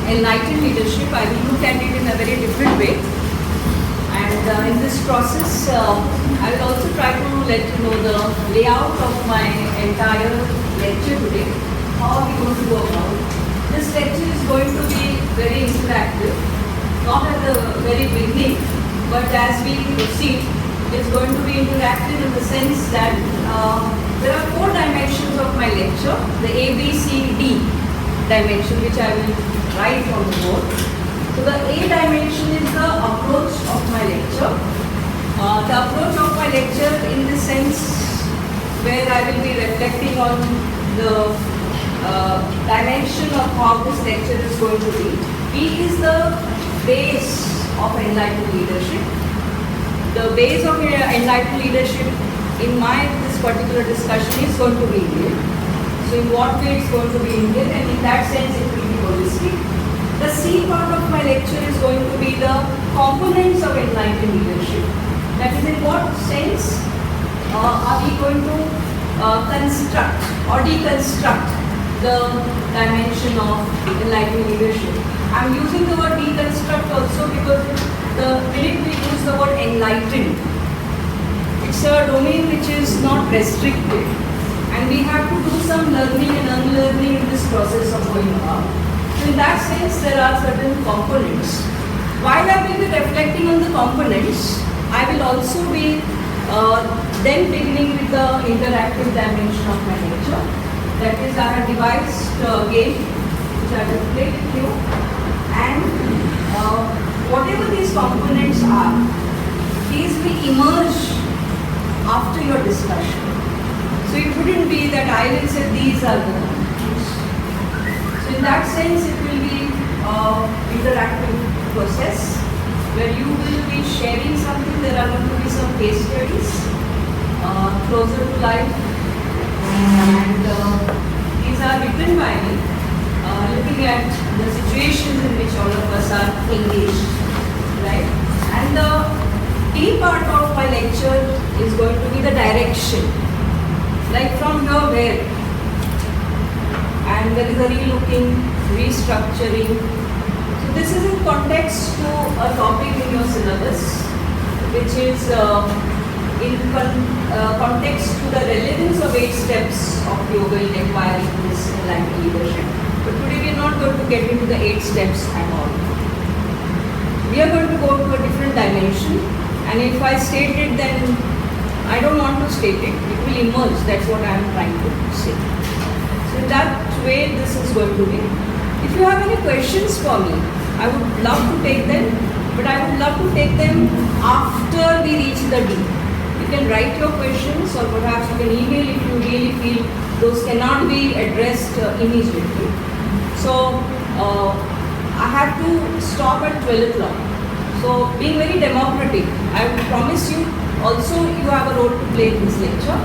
enlightened leadership, I will look at it in a very different way. And in this process, I will also try to let you know the layout of my entire lecture today. How are we going to go about? This lecture is going to be very interactive, not at the very beginning, but as we proceed, it's going to be interactive in the sense that there are 4 dimensions of my lecture, the A, B, C, D dimension, which I will write on the board. So the A dimension is the approach of my lecture. The approach of my lecture in the sense where I will be reflecting on the dimension of how this lecture is going to be. B is the base of enlightened leadership. The base of enlightened leadership in this particular discussion is going to be Indian. So in what way it's going to be Indian, and in that sense it will be holistic. The C part of my lecture is going to be the components of enlightened leadership. That is, in what sense are we going to construct or deconstruct the dimension of enlightened leadership. I am using the word deconstruct also because the minute we use the word enlightened, it's a domain which is not restricted, and we have to do some learning and unlearning in this process of going about. So in that sense, there are certain components. While I will be reflecting on the components, I will also be then beginning with the interactive dimension of my lecture. That is, I have devised a game which I will play with you, and whatever these components are, these will emerge after your discussion. So it wouldn't be that I will say these are the components. So in that sense, it will be interactive process where you will be sharing something. There are going to be some case studies closer to life, and these are written by me, looking at the situations in which all of us are engaged, right? And the D part of my lecture is going to be the direction, like from here where, and there is a relooking, restructuring. So this is in context to a topic in your syllabus, which is in context to the relevance of 8 steps of yoga in acquiring this enlightened leadership. But today we are not going to get into the 8 steps at all. We are going to go to a different dimension, and if I state it, then I don't want to state it. It will emerge. That's what I am trying to say. So in that way, this is going to be. If you have any questions for me, I would love to take them, but I would love to take them after we reach the D. You can write your questions, or perhaps you can email if you really feel those cannot be addressed immediately. So I have to stop at 12 o'clock. So being very democratic, I will promise you also you have a role to play in this lecture.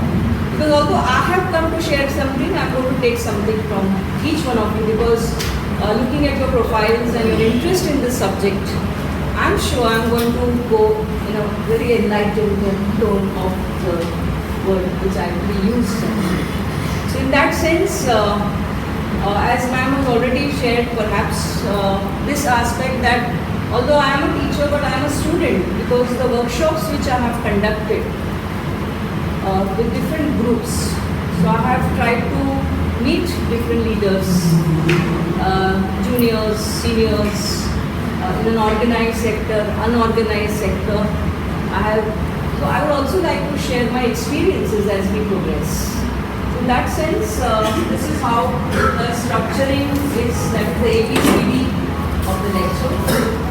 Because although I have come to share something, I am going to take something from each one of you, because looking at your profiles and your interest in this subject, I am sure I am going to go in a very enlightened tone of the word which I will use. So in that sense, as ma'am has already shared perhaps this aspect that although I am a teacher, but I am a student, because the workshops which I have conducted with different groups, so I have tried to meet different leaders, juniors, seniors, in an organized sector, unorganized sector. I would also like to share my experiences as we progress. So in that sense, this is how the structuring is, that is the ABCD of the lecture.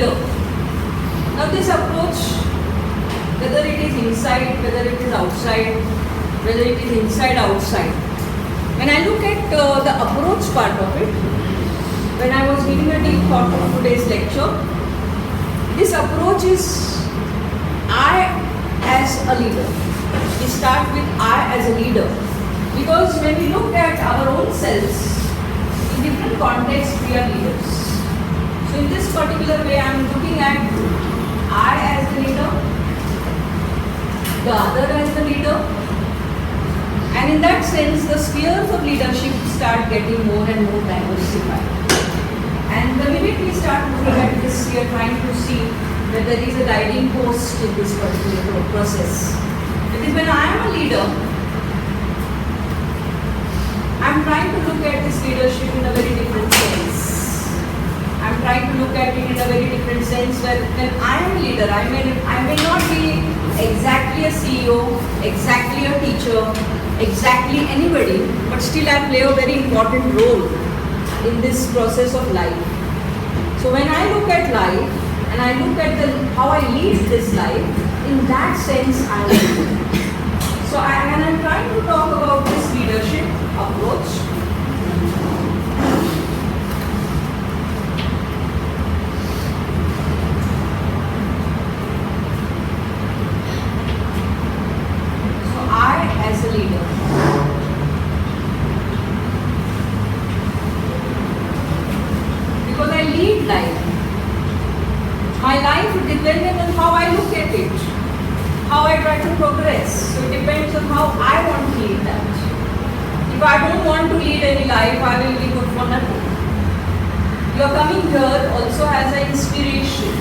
leader. Now this approach, whether it is inside, whether it is outside, whether it is inside, outside. When I look at the approach part of it, when I was giving a deep thought of today's lecture, this approach is I as a leader. We start with I as a leader. Because when we look at our own selves, in different contexts we are leaders. So in this particular way I am looking at I as the leader, the other as the leader, and in that sense the spheres of leadership start getting more and more diversified. And the minute we start looking at this, we are trying to see that there is a guiding post in this particular process. It is when I am a leader, I am trying to look at this leadership in a very different sense. I am trying to look at it in a very different sense where when I am a leader, I may not be exactly a CEO, exactly a teacher, exactly anybody, but still I play a very important role in this process of life. So when I look at life and I look at how I lead this life, in that sense I am a leader. So I'm trying to talk about this leadership approach. So I as a leader. Because I lead life. My life is dependent on how I look at it, how I try to progress. So it depends on how I want to lead that. If I don't want to lead any life, I will be good for nothing. Your coming here also has an inspiration.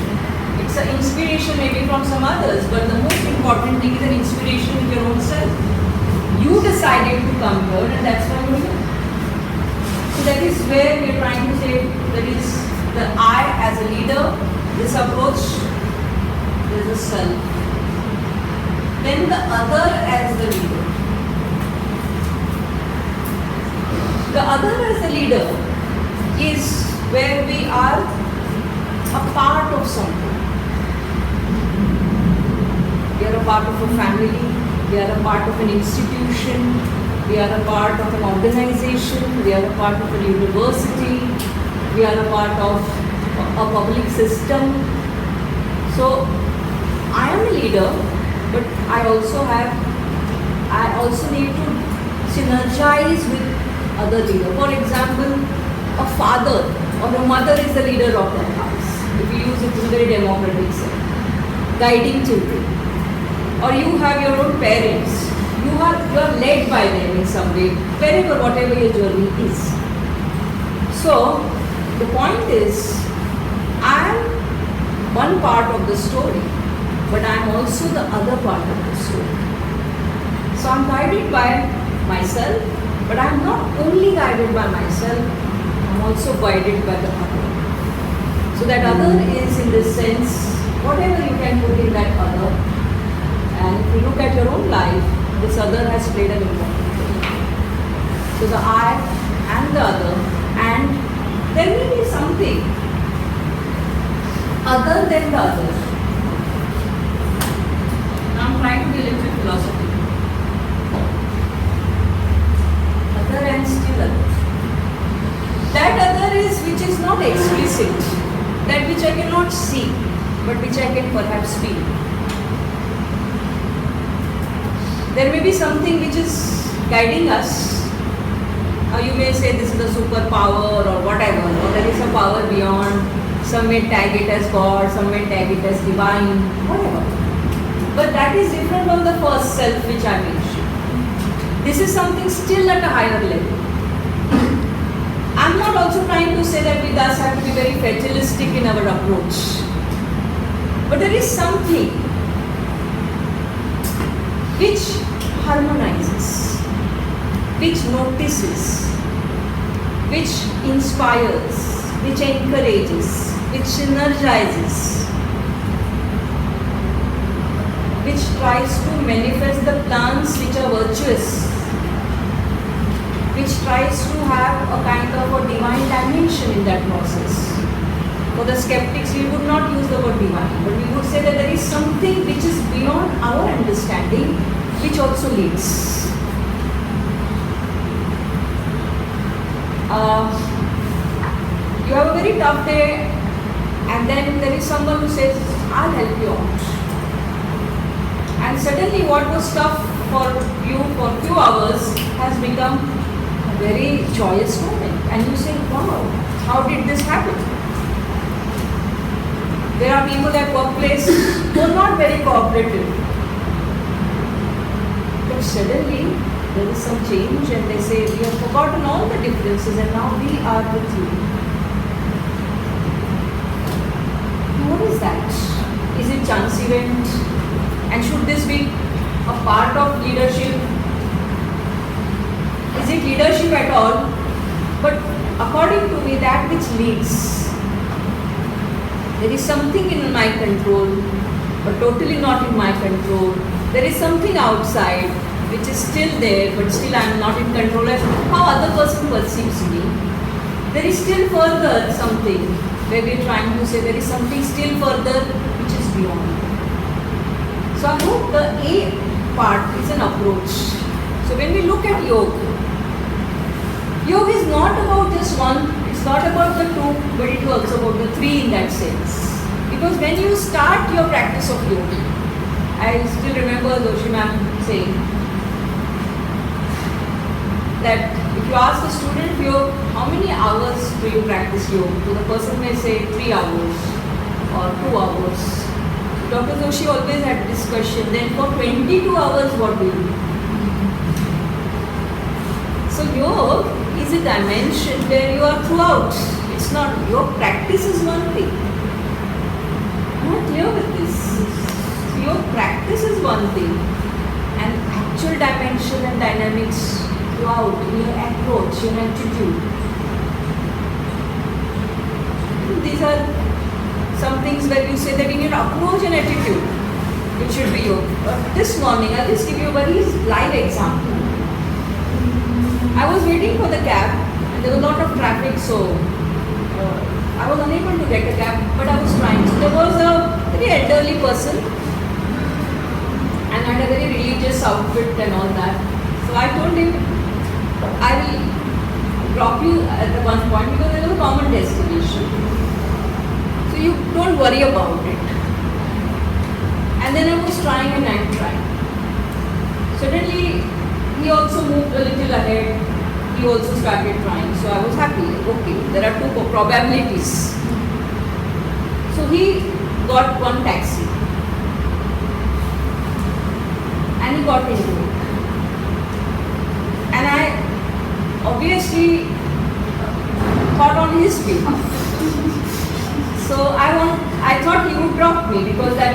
It's an inspiration maybe from some others, but the most important thing is an inspiration in your own self. You decided to come here and that's why you're here. So that is where we are trying to say that is the I as a leader, this approach, there is a self. Then the other as the leader. The other as the leader is where we are a part of something. We are a part of a family, we are a part of an institution, we are a part of an organization, we are a part of a university, we are a part of a public system. So I am a leader, but I also need to synergize with other leaders. For example, a father or a mother is the leader of that house. If you use it in a very democratic sense, guiding children. Or you have your own parents. You are led by them in some way, wherever, whatever your journey is. So the point is, I am one part of the story, but I am also the other part of the story. So I am guided by myself, but I am not only guided by myself, I am also guided by the other. So that other is in this sense, whatever you can put in that other. And if you look at your own life, this other has played an important role. So the I and the other, and there may be something other than the other. Now I'm trying to be a little bit philosophical. Other and still other. That other is which is not explicit, that which I cannot see, but which I can perhaps feel. There may be something which is guiding us. You may say this is a superpower or whatever, or there is a power beyond. Some may tag it as God, some may tag it as divine, whatever. But that is different from the first self which I mentioned. This is something still at a higher level. I'm not also trying to say that we thus have to be very fatalistic in our approach. But there is something which harmonizes, which notices, which inspires, which encourages, which synergizes, which tries to manifest the plans which are virtuous, which tries to have a kind of a divine dimension in that process. For the skeptics, we would not use the word divine, but we would say that there is something which is beyond our understanding, which also leads. You have a very tough day, and then there is someone who says, I'll help you out. And suddenly what was tough for you for a few hours has become a very joyous moment. And you say, wow, how did this happen? There are people at workplace who are not very cooperative. But suddenly there is some change and they say, we have forgotten all the differences and now we are with you. What is that? Is it chance event? And should this be a part of leadership? Is it leadership at all? But according to me, that which leads, there is something in my control, but totally not in my control. There is something outside which is still there, but still I am not in control of how other person perceives me. There is still further something where we are trying to say there is something still further which is beyond. So I hope the A part is an approach. So when we look at yoga, yoga is not about just one, it's not about the two, but it is also about the three in that sense. Because when you start your practice of yoga, I still remember Doshi ma'am saying that if you ask a student, how many hours do you practice yoga? So the person may say 3 hours or 2 hours. Dr. Doshi always had this question, then for 22 hours what do you do? So yoga is a dimension where you are throughout. It's not, your practice is one thing. I'm not clear with this. So your practice is one thing and actual dimension and dynamics throughout in your approach, your attitude. These are some things where you say that in your approach and attitude, it should be yoga. This morning, I'll just give you a very live example. I was waiting for the cab and there was a lot of traffic, so I was unable to get a cab, but I was trying. So there was a very elderly person and had a very religious outfit and all that. So I told him, I will drop you at the one point because there is a common destination. So you don't worry about it. And then I was trying and I'm trying. Suddenly, he also moved a little ahead. He also started trying. So I was happy. Okay, there are two probabilities. So he got one taxi. And he got into it. And I obviously thought on his behalf. So I thought he would drop me because I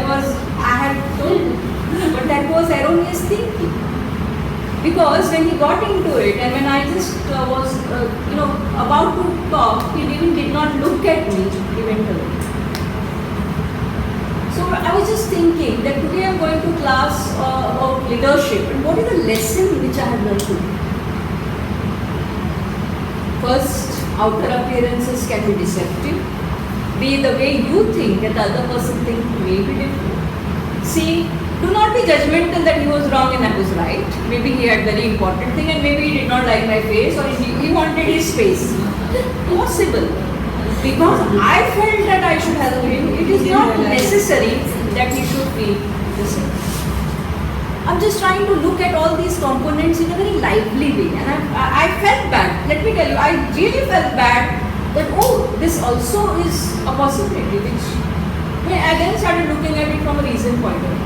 had told him. But that was erroneous thinking. Because when he got into it and when I just was about to talk, he even did not look at me eventually. So I was just thinking that today I am going to class of leadership and what is the lesson which I have learned today? First, outer appearances can be deceptive. B, the way you think that the other person thinks may be different. C, do not be judgmental that he was wrong and I was right. Maybe he had very important thing and maybe he did not like my face or he wanted his face. Possible. Because I felt that I should help him, it is not necessary that he should be the same. I'm just trying to look at all these components in a very lively way and I felt bad. Let me tell you, I really felt bad that this also is a possibility which I then started looking at it from a reason point of view.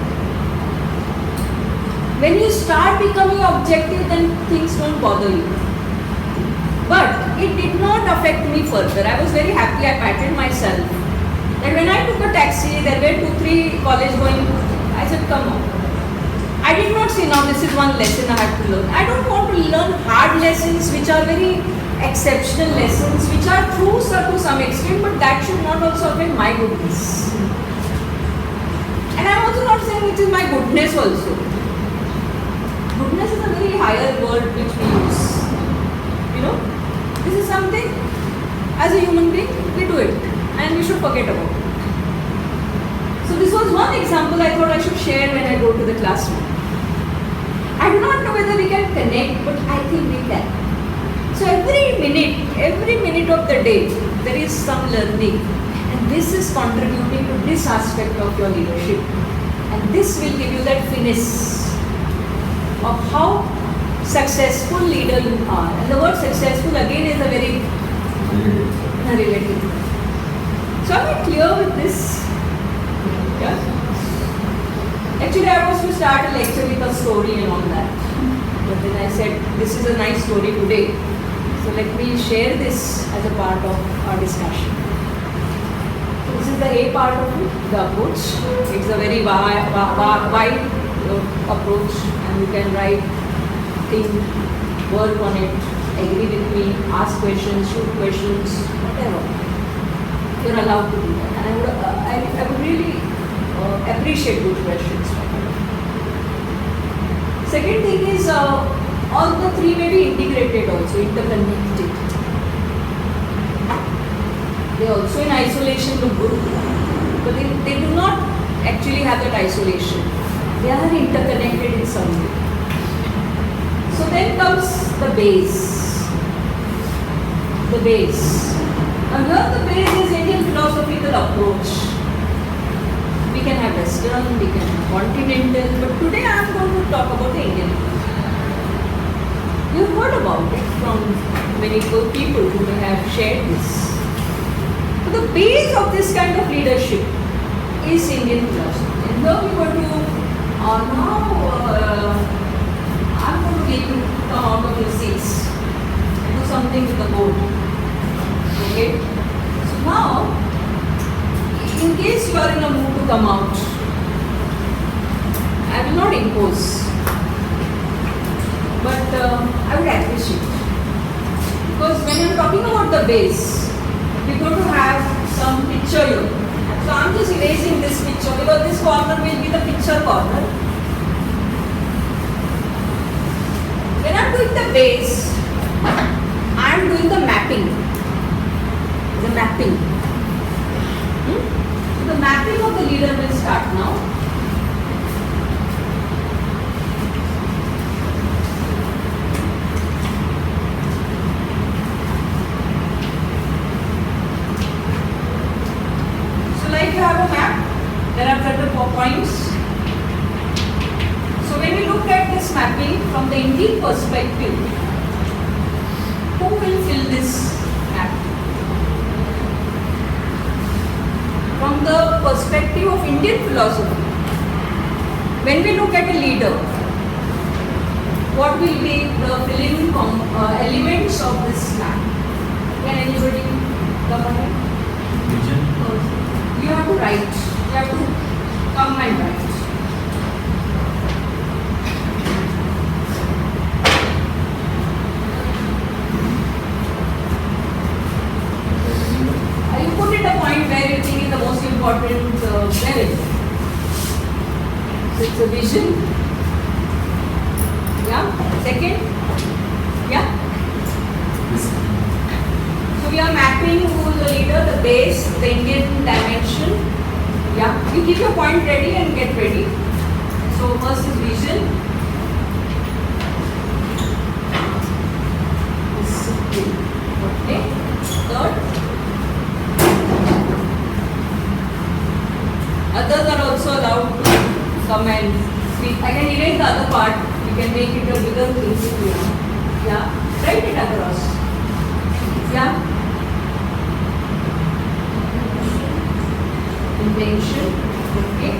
When you start becoming objective, then things don't bother you. But it did not affect me further. I was very happy, I patted myself. And when I took a taxi, there were 2-3 college going, I said, come on. I did not say, now this is one lesson I have to learn. I don't want to learn hard lessons which are very exceptional lessons, which are true to some extent, but that should not also affect my goodness. And I am also not saying it is my goodness also. Goodness is a very higher word which we use. This is something, as a human being, we do it. and we should forget about it. So this was one example I thought I should share when I go to the classroom. I do not know whether we can connect, but I think we can. So every minute of the day, there is some learning, and this is contributing to this aspect of your leadership, and this will give you that finesse of how successful leader you are. And the word successful again is a very relative. So am I clear with this? Yeah? Actually, I was to start a lecture with a story and all that. But then I said, this is a nice story today. So let me share this as a part of our discussion. So this is the A part of it, the approach. It's a very wide approach, and you can write, think, work on it, agree with me, ask questions, shoot questions, whatever. You're allowed to do that. And I would really appreciate good questions. Second thing is, all the three may be integrated also, interconnected. They also in isolation look good, but they do not actually have that isolation. They are interconnected in some way. So then comes the base. The base. And here the base is Indian philosophical approach. We can have Western, we can have continental, but today I am going to talk about the Indian philosophy. You have heard about it from many people who may have shared this. So the base of this kind of leadership is Indian philosophy. And now we are going to I'm going to make you come out of your seats and do something with the board. Okay? So now, in case you are in a mood to come out, I will not impose, but I would appreciate. Because when I am talking about the base, we are going to have some picture here. So I am just erasing this picture because this corner will be the picture corner. When I am doing the base, I am doing the mapping. The mapping. So the mapping of the leader will start now. So like you have a map, there are certain points. So when we look at this mapping from the Indian perspective, who will fill this map? From the perspective of Indian philosophy, when we look at a leader, what will be the filling elements of this map? Can anybody come ahead? Vision. You have to write. You have to come and write. You put it a point where you think is the most important level. So it's a vision. Yeah. Second. Yeah. So we are mapping who is the leader, the base, the Indian dimension. Yeah. You keep your point ready and get ready. So first is vision. Discipline. Okay. Third. Others are also allowed to come and speak. I can erase the other part. You can make it a bigger thing. Yeah. Write it across. Yeah. Intention. Okay.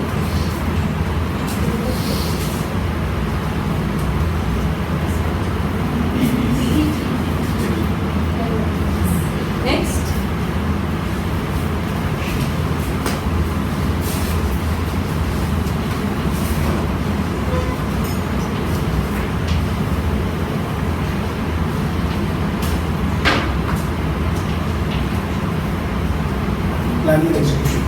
Next. Planning execution.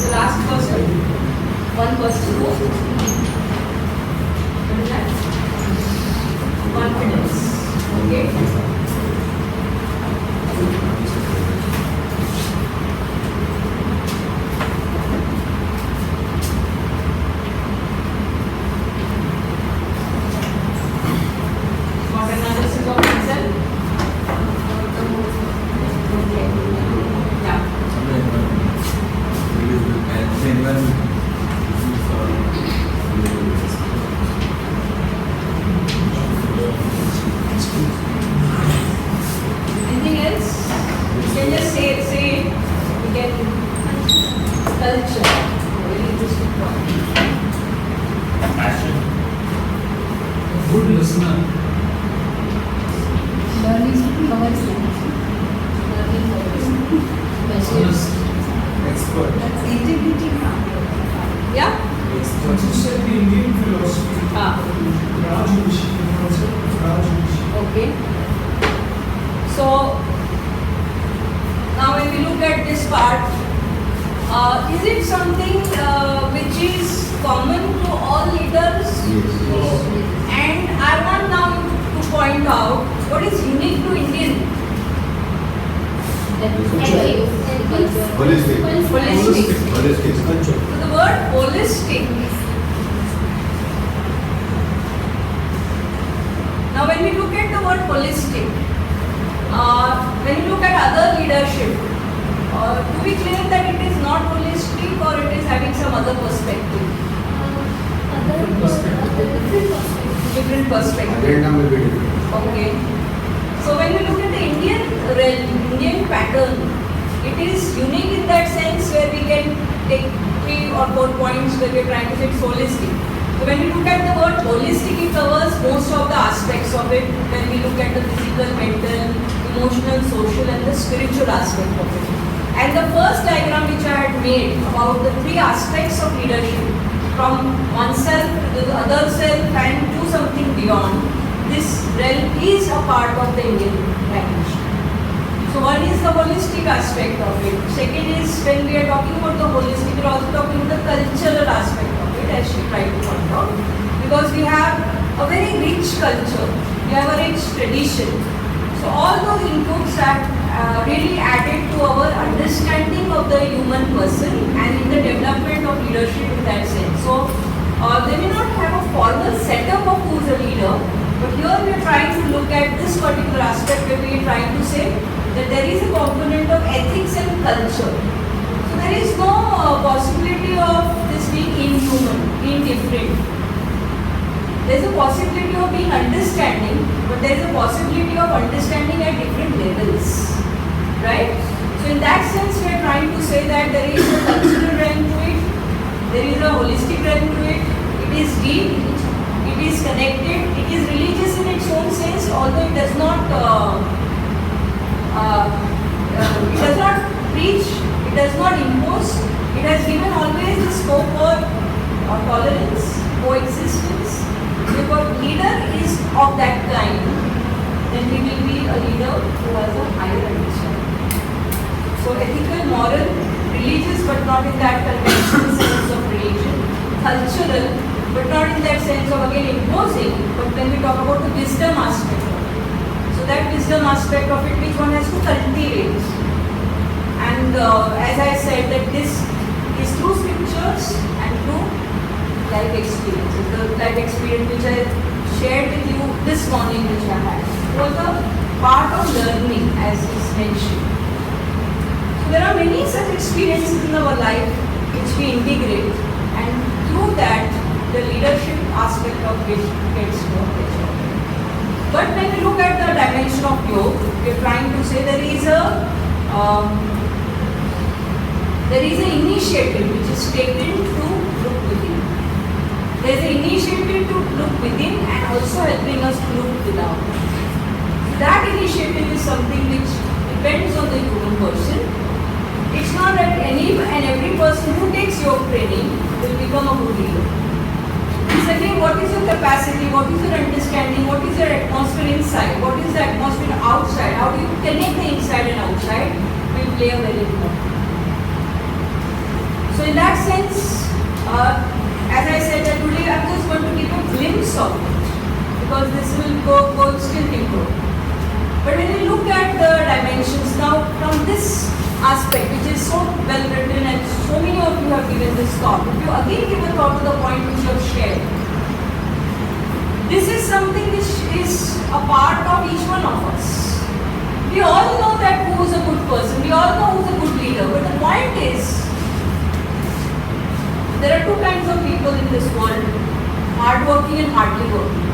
The last person, one person more. What is that? Confidence. Okay. What analysis of itself? Okay. Yeah. Anything else? You can just say it. You can culture. Very interesting point. Passion. Good listener. Learning covers learning covers Honest. Expert. That's integrity. Yeah? What you said, the Indian philosophy, Ah. Rajrishi, the concept of Rajrishi. Okay. So now when we look at this part, is it something which is common to all leaders? And I want now to point out what is unique to Indian. Holistic. Holistic. Holistic culture. So the word holistic. Now when we look at the word holistic, when you look at other leadership, do we claim that it is not holistic or it is having some other perspective? Different perspective. Agenda may be different. Okay. So when we look at the Indian pattern, it is unique in that sense where we can take 3 or 4 points where we are trying to say it's holistic. So when we look at the word holistic, it covers most of the aspects of it. When we look at the physical, mental, emotional, social and the spiritual aspect of it. And the first diagram which I had made about the 3 aspects of leadership, from oneself to the other self and to something beyond, this realm is a part of the Indian dimension. So one is the holistic aspect of it. Second is when we are talking about the holistic, we are also talking about the cultural aspect of it, as she tried to point out. Because we have a very rich culture, we have a rich tradition. So all those inputs have really added to our understanding of the human person and in the development of leadership in that sense. So they may not have a formal setup of who is a leader, but here we are trying to look at this particular aspect where we are trying to say that there is a component of ethics and culture. So there is no possibility of this being inhuman, being different. There is a possibility of being understanding, but there is a possibility of understanding at different levels. Right? So in that sense we are trying to say that there is a cultural realm to it, there is a holistic realm to it, it is deep, it is connected, it is religious in its own sense, although it does not preach, it does not impose, it has given always the scope for tolerance, coexistence. If a leader is of that kind, then he will be a leader who has a higher understanding. So ethical, moral, religious but not in that conventional sense of religion, cultural but not in that sense of again imposing, but when we talk about the wisdom aspect of it. So that wisdom aspect of it which one has to cultivate. And as I said that this is through scriptures and through life experiences. The life experience which I shared with you this morning which I had was a part of learning as is mentioned. So there are many such experiences in our life which we integrate and through that the leadership aspect of which gets more richer. But when we look at the dimension of yoga, we are trying to say there is an initiative which is taken to look within. There is an initiative to look within and also helping us to look without. That initiative is something which depends on the human person. It's not that every person who takes yoga training will become a good leader. Second, what is your capacity, what is your understanding, what is your atmosphere inside, what is the atmosphere outside, how do you connect the inside and outside will play a very important role. So in that sense, as I said that today I'm just going to give a glimpse of it because this will go still deeper. But when we look at the dimensions now from this aspect, which is so well written and so many of you have given this thought, if you again give a thought to the point which you have shared, this is something which is a part of each one of us. We all know that who is a good person, we all know who is a good leader, but the point is, there are two kinds of people in this world, hardworking and hardly working.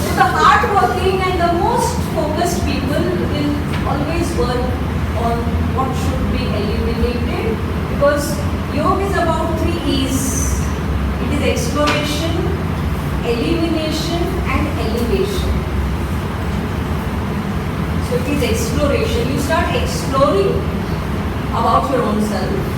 So the hardworking and the most focused people will always work on what should be eliminated because yoga is about 3 E's. It is exploration, elimination and elevation. So it is exploration. You start exploring about your own self.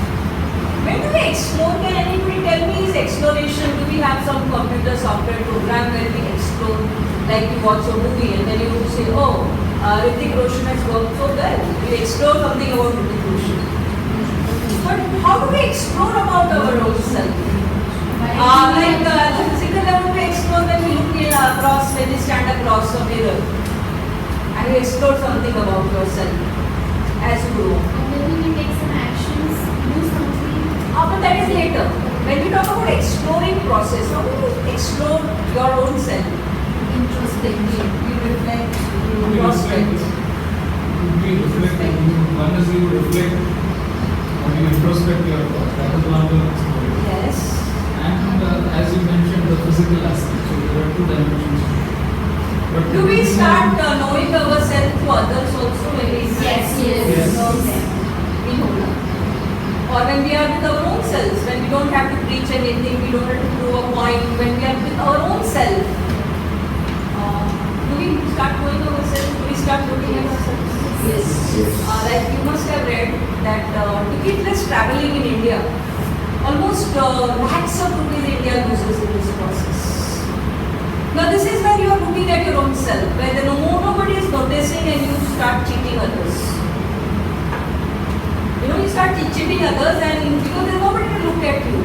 When do we explore? Can anybody tell me is exploration? Do we have some computer software program where we explore, like you watch a movie and then you say, oh, Hrithik Roshan has worked so well. We explore something about Hrithik Roshan. But how do we explore about our own self? Like the physical level we explore when we look across, when we stand across a mirror and you explore something about yourself as you grow. And then we take some actions, do something. But that is later. When we talk about exploring process, how do you explore your own self? Introspective. You reflect, you We prospect. One is you reflect, or you introspect your thoughts. That is one of the exploration. Yes. And as you mentioned, the physical aspect. So there are two dimensions. But Do we start knowing ourselves to others also when we Yes. know them? We know them. Or when we are with our own selves, when we don't have to preach anything, we don't have to prove a point, when we are with our own self, do we start knowing ourselves? Do we start looking at ourselves? Yes. Like you must have read that ticketless traveling in India, almost lakhs of rupees India loses in this process. Now this is where you are looking at your own self, where nobody is noticing and you start cheating others. You start cheating others and because there's nobody to look at you.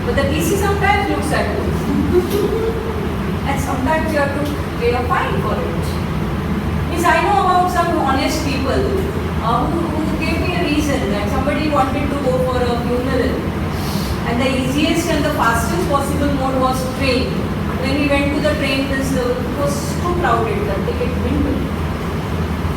But the DC sometimes looks at you. And sometimes you have to pay a fine for it. Means I know about some honest people who gave me a reason that somebody wanted to go for a funeral. And the easiest and the fastest possible mode was train. When we went to the train, it was too crowded, the ticket window.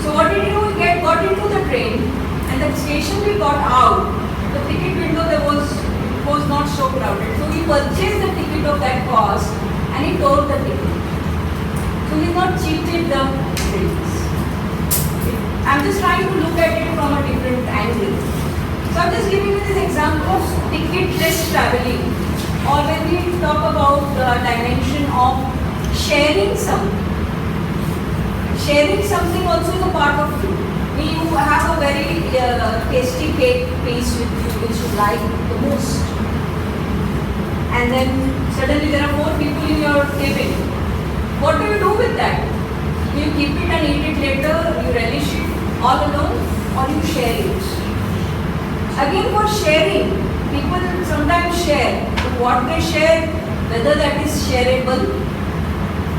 So what did he do? We got into the train. And the station we got out, the ticket window was not so crowded. So we purchased the ticket of that cost and he tore the ticket. So he's not cheated the trains. I'm just trying to look at it from a different angle. So I'm just giving you this example of ticketless traveling. Or when we talk about the dimension of sharing something. Sharing something also is a part of you. You have a very tasty cake piece with you which you like the most. And then suddenly there are 4 people in your table. What do you do with that? You keep it and eat it later, you relish it all alone, or you share it. Again for sharing, people sometimes share. But what they share, whether that is shareable.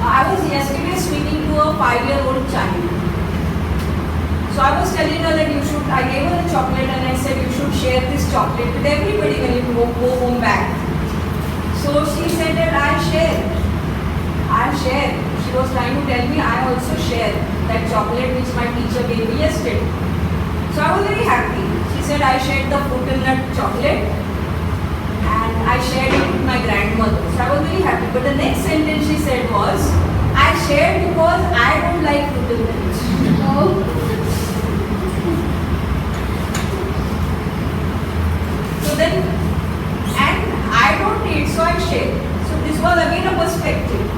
I was yesterday speaking to a 5-year-old child. So I was telling her that I gave her a chocolate and I said you should share this chocolate with everybody when you go home back. So she said that I share. She was trying to tell me I also share that chocolate which my teacher gave me yesterday. So I was very happy. She said I shared the fruit and nut chocolate and I shared it with my grandmother. So I was very happy. But the next sentence she said was, I shared because I don't like fruit and nuts. Oh. Then, and I don't eat, so I share. So this was again a perspective.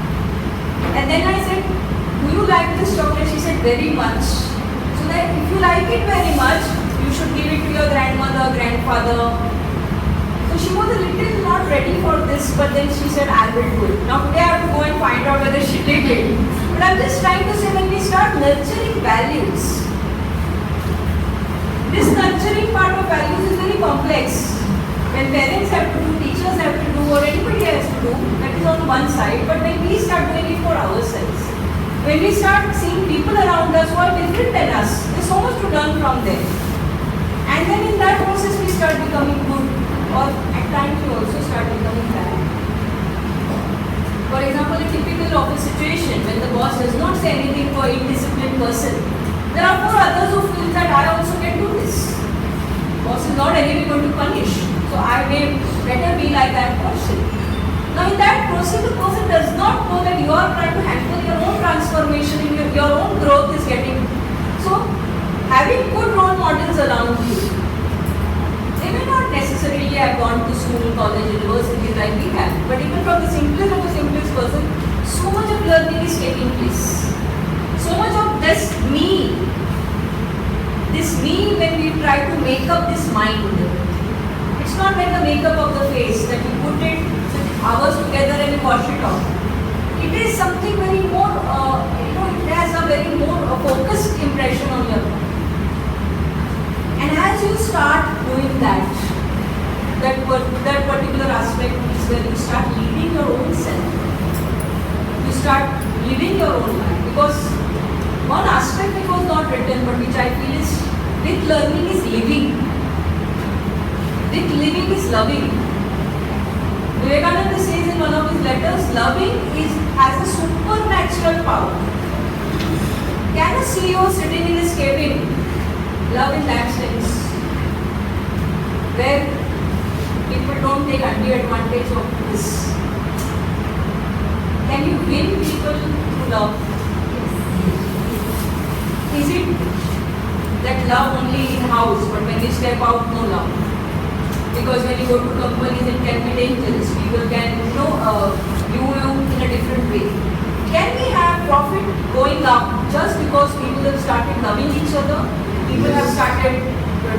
And then I said, do you like this chocolate? She said, very much. So that if you like it very much, you should give it to your grandmother, grandfather. So she was a little not ready for this, but then she said, I will do it. Now today I have to go and find out whether she did it. But I'm just trying to say when we start nurturing values, this nurturing part of complex. When parents have to do, teachers have to do, or anybody has to do, that is on one side. But when we start doing it for ourselves, when we start seeing people around us who are different than us, there's so much to learn from them. And then in that process we start becoming good, or at times we also start becoming bad. For example, a typical office situation when the boss does not say anything for indisciplined person, there are four others who feel that I also can do this. Boss is not anyway going to punish, so I may better be like that person. Now in that process, the person does not know that you are trying to handle your own transformation, in your own growth is getting. So having good role models around you, they may not necessarily have gone to school, college, university like we have, but even from the simplest of the simplest person, so much of learning is taking place. So much of this me when we try to make up this mind. It's not like the makeup of the face that you put it hours together and you wash it off. It is something very more, it has a very more focused impression on your mind. And as you start doing that particular aspect is where you start leading your own self. You start living your own life. Because one aspect that was not written but which I feel is with learning is living. With living is loving. Vivekananda says in one of his letters, loving has a supernatural power. Can a CEO sitting in his cabin love in that sense? Where people don't take undue advantage of this. Can you win people to love? Is it that love only in house, but when you step out, no love? Because when you go to companies, it can be dangerous. People can, view you in a different way. Can we have profit going up just because people have started loving each other? People have started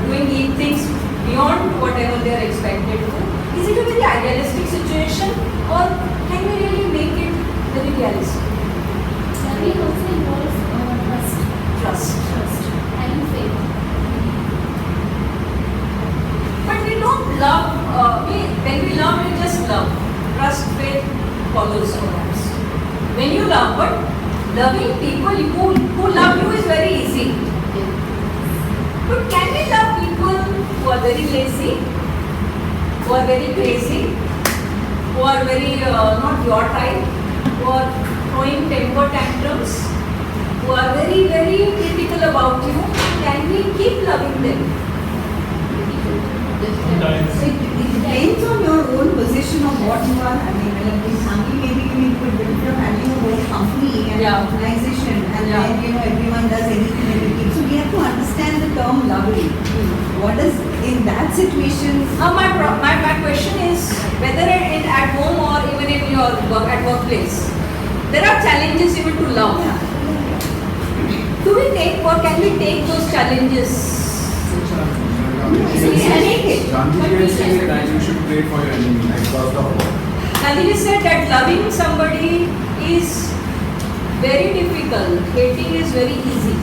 doing things beyond whatever they are expected to. Is it a very idealistic situation, or can we really make it very realistic? Learning also involves Trust. and faith. But we don't love, when we love, we just love. Trust, faith follows perhaps. When you love, but loving people who love you is very easy. But can we love people who are very lazy, who are very crazy, who are very not your type, who are throwing temper tantrums, who are very, very critical about you? Can we keep loving them? Sometimes. It depends on your own position of what you are having. Like in family, maybe you could if you're having a whole company and Yeah. organization, and Yeah. then everyone does anything and everything. So we have to understand the term loving. What is in that situation? My question is whether at home or even in your workplace, there are challenges even to love. Do we take or can we take those challenges? We can take it. Gandhi had said that you should pray for your enemy, like first of all. Gandhi said that loving somebody is very difficult, hating is very easy.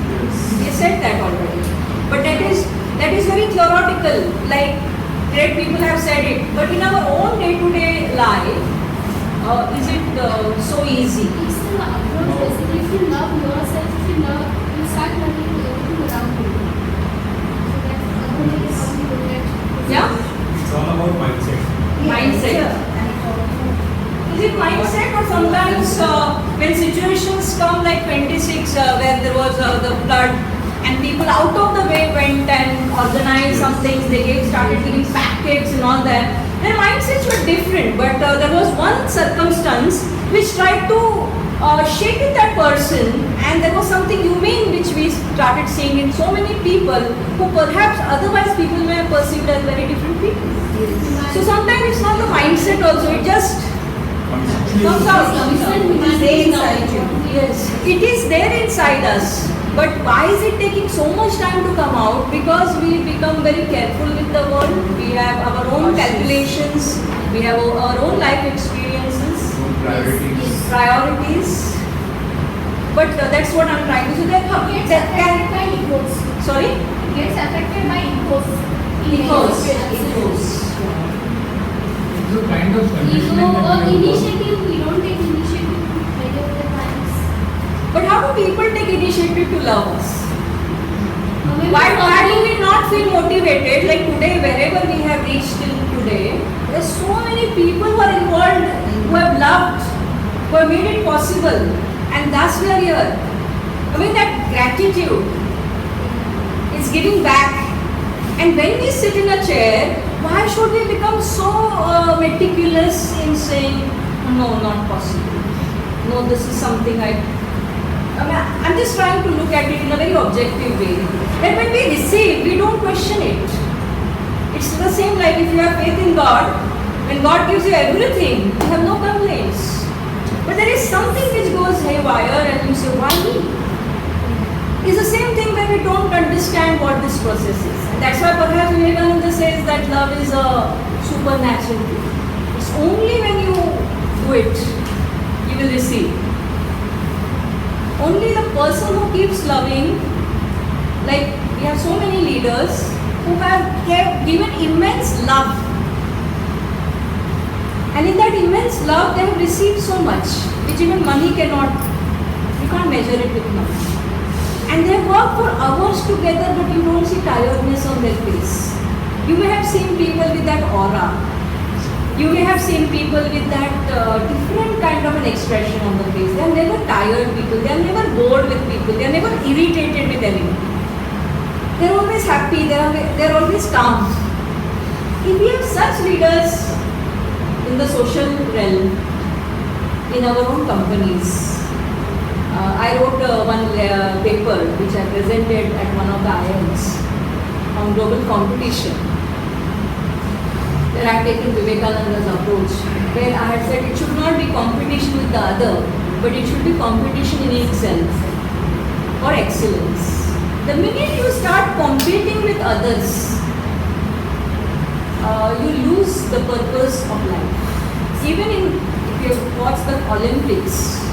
He said that already. But that is very theoretical. Like great people have said it. But in our own day-to-day life, is it so easy? It's the approach basically. If you love yourself, you start loving everything around you. So that's how you look at. Yeah? It's all about mindset. Mindset. Is it mindset, or sometimes when situations come like 26 where there was the flood and people out of the way went and organized some things, they started giving packets and all that, their mindsets were different, but there was one circumstance which tried to shake in that person, and there was something humane which we started seeing in so many people who perhaps otherwise people may have perceived as very different people. So sometimes it's not the mindset also, it just comes out. It's there inside you. Yes, it is there inside us. But why is it taking so much time to come out? Because we become very careful with the world. We have our own calculations. We have our own life experiences, priorities. But that's what I'm trying to say. It gets affected by egos. Sorry? It gets affected by egos. Ethos. It's a kind of conditioning Ego or that we have got. initiative, we don't take initiative to measure the times. But how do people take initiative to love us? Maybe Why do probably- we not feel motivated? Like today, wherever we have reached till today, there's so many people who are involved, who have loved, who have made it possible, and thus we are here. I mean, that gratitude is giving back. And when we sit in a chair, why should we become so meticulous in saying, no, not possible? No, this is something I'm just trying to look at it in a very objective way. That when we receive, we don't question it. It's the same like if you have faith in God, when God gives you everything, you have no complaints. But there is something which goes haywire and you say, why me? It's the same thing when we don't understand what this process is. And that's why perhaps Vivekananda says that love is a supernatural thing. It's only when you do it, you will receive. Only the person who keeps loving, like we have so many leaders who have given immense love. And in that immense love, they have received so much, which even money cannot, you can't measure it with money. And they work for hours together, but you don't see tiredness on their face. You may have seen people with that aura. You may have seen people with that different kind of an expression on the face. They are never tired people. They are never bored with people. They are never irritated with anyone. They are always happy. They are always calm. If we have such leaders in the social realm, in our own companies, I wrote one paper which I presented at one of the IIMs on global competition. Where I have taken Vivekananda's approach, where I had said it should not be competition with the other, but it should be competition in itself for excellence. The minute you start competing with others, you lose the purpose of life. Even if you watch the Olympics,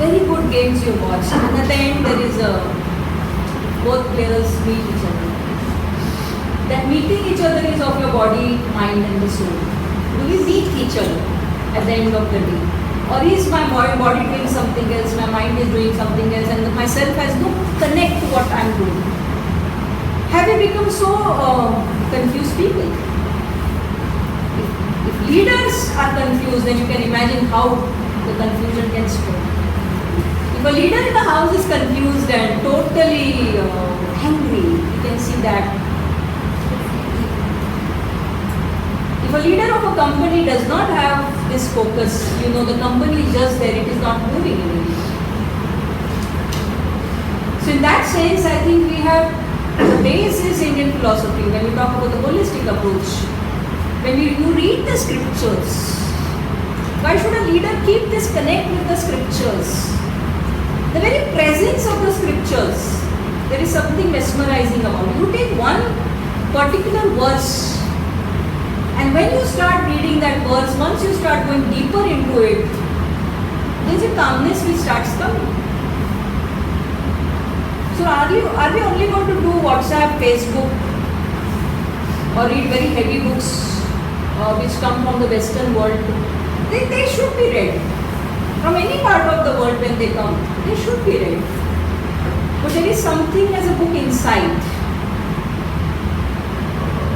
very good games you watch, and at the end there is both players meet each other. That meeting each other is of your body, mind and the soul. Do we meet each other at the end of the day? Or is my body doing something else, my mind is doing something else, and myself has no connect to what I am doing? Have we become so confused people? If leaders are confused, then you can imagine how the confusion can spread. If a leader in the house is confused and totally angry, you can see that. If a leader of a company does not have this focus, the company is just there, it is not moving anywhere. So in that sense, I think we have, the base is Indian philosophy. When we talk about the holistic approach, when you read the scriptures, why should a leader keep this connect with the scriptures? The very presence of the scriptures, there is something mesmerizing about it. You take one particular verse, and when you start reading that verse, once you start going deeper into it, there is a calmness which starts coming. So are we only going to do WhatsApp, Facebook, or read very heavy books which come from the Western world? They should be read. From any part of the world when they come, they should be read. But there is something as a book inside.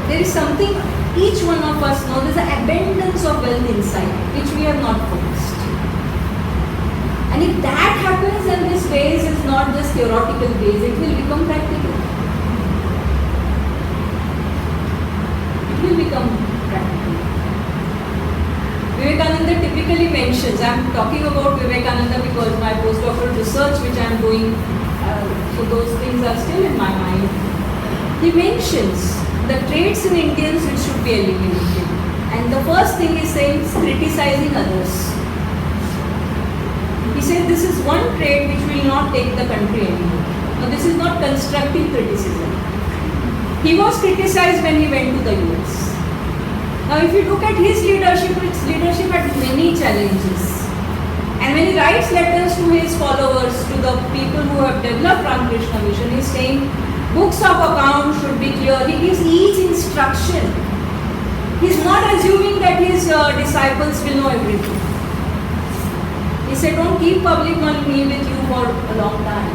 There is something each one of us knows, there is an abundance of wealth inside, which we have not focused. And if that happens, then this base is not just theoretical base, it will become practical. It will become practical. Vivekananda typically mentions, I am talking about Vivekananda because my postdoctoral research which I am doing, so those things are still in my mind. He mentions the traits in Indians which should be eliminated. And the first thing he says is criticizing others. He said this is one trait which will not take the country anymore. Now this is not constructive criticism. He was criticized when he went to the US. Now if you look at his leadership had many challenges. And when he writes letters to his followers, to the people who have developed Ramakrishna Mission, he is saying books of account should be clear. He gives each assuming that his disciples will know everything. He said, don't keep public money with you for a long time.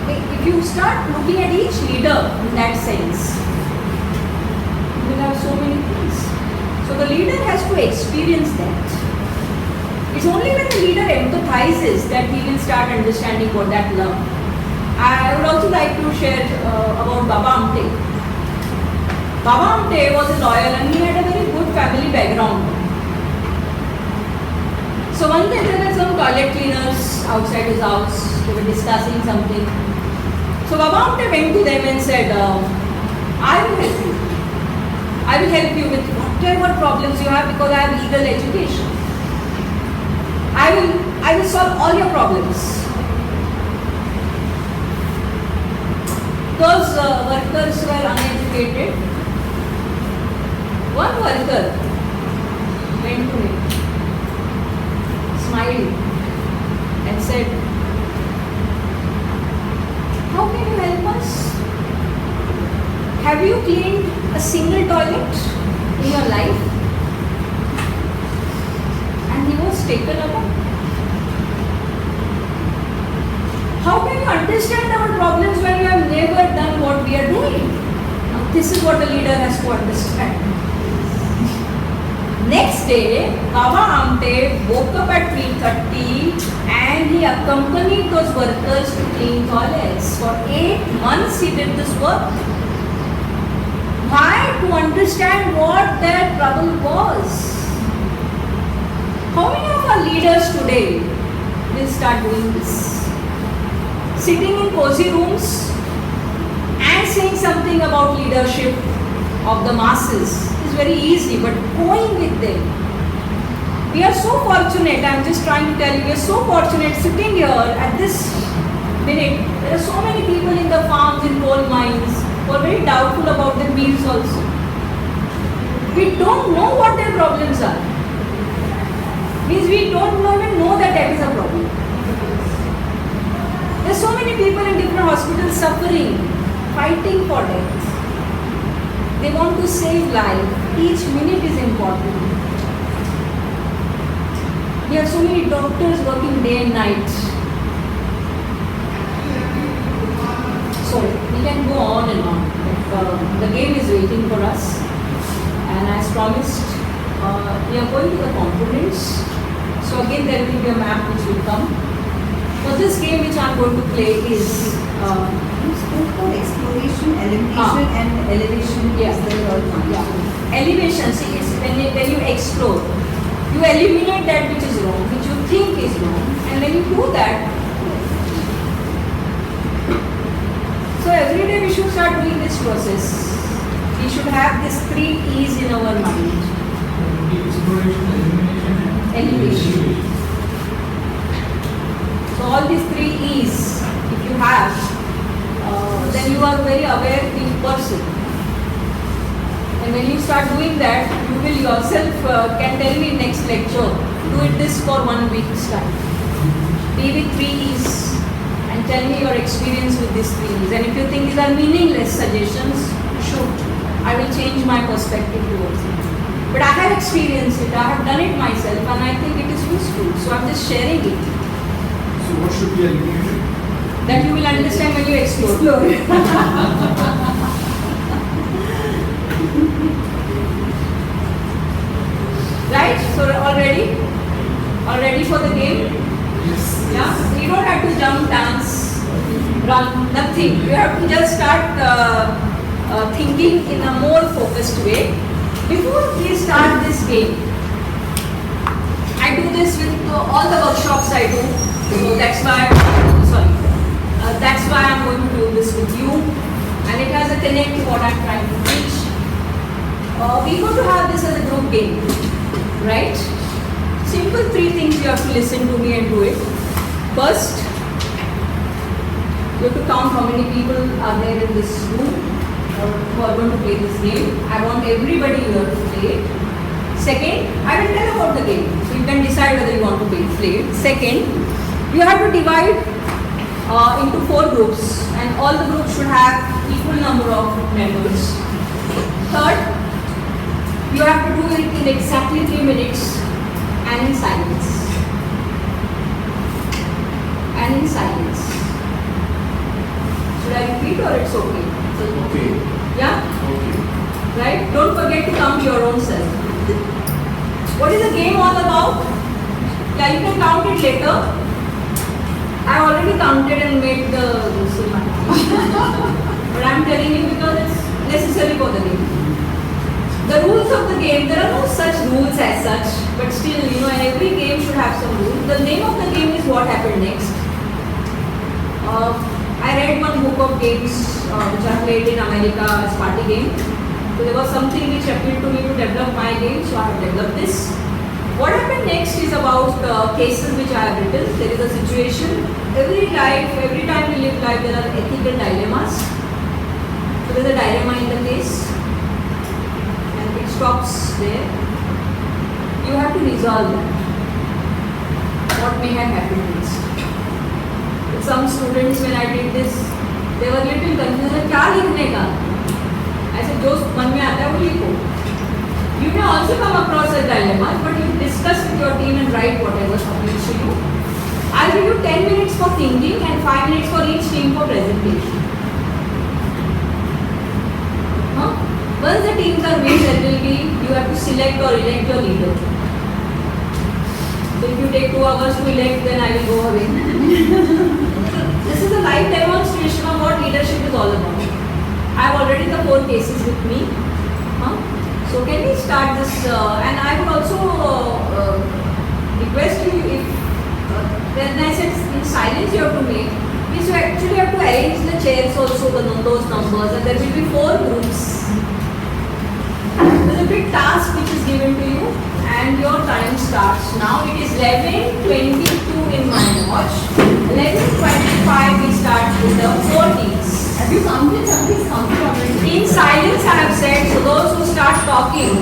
If you start looking at each leader in that sense, you will have so many things. So the leader has to experience that. It's only when the leader empathizes that he will start understanding what that love. I would also like to share about Baba Amte. Baba Amte was a lawyer and he had a very good family background. So one day there were some toilet cleaners outside his house. They were discussing something. So Baba Amte went to them and said, I will help you. I will help you with whatever problems you have because I have legal education. I will solve all your problems. Those workers were uneducated. One worker went to him, smiled and said, how can you help us? Have you cleaned a single toilet in your life? And he was taken aback. How can you understand our problems when you have never done what we are doing? Now, this is what the leader has to understand. Next day, Baba Amte woke up at 3:30 and he accompanied those workers to clean toilets. For 8 months he did this work. Why? To understand what their trouble was. How many of our leaders today will start doing this? Sitting in cozy rooms and saying something about leadership of the masses is very easy, but going with them. We are so fortunate, I am just trying to tell you, we are so fortunate sitting here at this minute. There are so many people in the farms, in coal mines, who are very doubtful about their meals also. We don't know what their problems are. Means we don't even know that that is a problem. There are so many people in different hospitals suffering, fighting for death. They want to save life. Each minute is important. There are so many doctors working day and night. So we can go on and on. But, the game is waiting for us. And as promised, we are going to the components. So again there will be a map which will come. For this game which I am going to play is You spoke about exploration, elimination, and elevation. Yeah. Is the third one. Yeah. Elevation, see, is when you explore, you eliminate that which is wrong, which you think is wrong, and when you do that, so every day we should start doing this process. We should have these 3 E's in our mind. Exploration, elimination, and Elevation. So all these 3 E's, if you have, then you are very aware person. And when you start doing that, you will yourself can tell me next lecture, do it this for 1 week's time. Be with 3 E's and tell me your experience with these 3 E's. And if you think these are meaningless suggestions, shoot, I will change my perspective towards it. But I have experienced it, I have done it myself and I think it is useful. So I'm just sharing it. So what should be eliminated? That you will understand when you explore. Right? So all ready? All ready for the game? yes. Yeah? You don't have to jump, dance, run, nothing. You have to just start thinking in a more focused way. Before we start this game, I do this with all the workshops I do. So that's why, that's why I'm going to do this with you. And it has a connect to what I'm trying to teach. We're going to have this as a group game, right? Simple 3 things you have to listen to me and do it. First, you have to count how many people are there in this room who are going to play this game. I want everybody here to play it. Second, I will tell about the game. So you can decide whether you want to play it. Second, you have to divide into 4 groups and all the groups should have equal number of members. Third, you You have to do it in exactly 3 minutes and in silence. And in silence. Should I repeat or it's okay? Okay. Yeah? Okay. Right? Don't forget to count your own self. What is the game all about? Yeah, you can count it later. I already counted and made the but I'm telling you because it's necessary for the game. The rules of the game, there are no such rules as such, but still, every game should have some rules. The name of the game is What Happened Next. I read one book of games which are played in America as party game. So there was something which appealed to me to develop my game, so I have developed this. What happened next is about cases which I have written. There is a situation. Every time we live life, there are ethical dilemmas. So there is a dilemma in the case, and it stops there. You have to resolve that. What may have happened next? With some students, when I did this, they were little confused. क्या लिखने का? ऐसे जो मन में आता है वो लिखो. You may also come across a dilemma, but you discuss with your team and write whatever appeals to you. I'll give you 10 minutes for thinking and 5 minutes for each team for presentation. Once the teams are made, there will be, you have to select or elect your leader. So if you take 2 hours to elect, then I will go away. This is a live demonstration of what leadership is all about. I have already the 4 cases with me. So can we start this? And I would also request you, if when I said in silence you have to make, means you actually have to arrange the chairs also, those numbers, and there will be 4 groups. There's a big task which is given to you, and your time starts now. It is 11:22 in my watch. 11:25 we start with the 4 teams. Have you counted something already? In silence I have said, so those who start talking.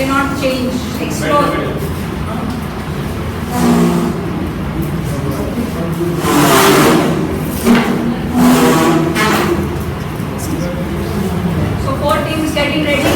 cannot change. Explore. So 4 teams getting ready.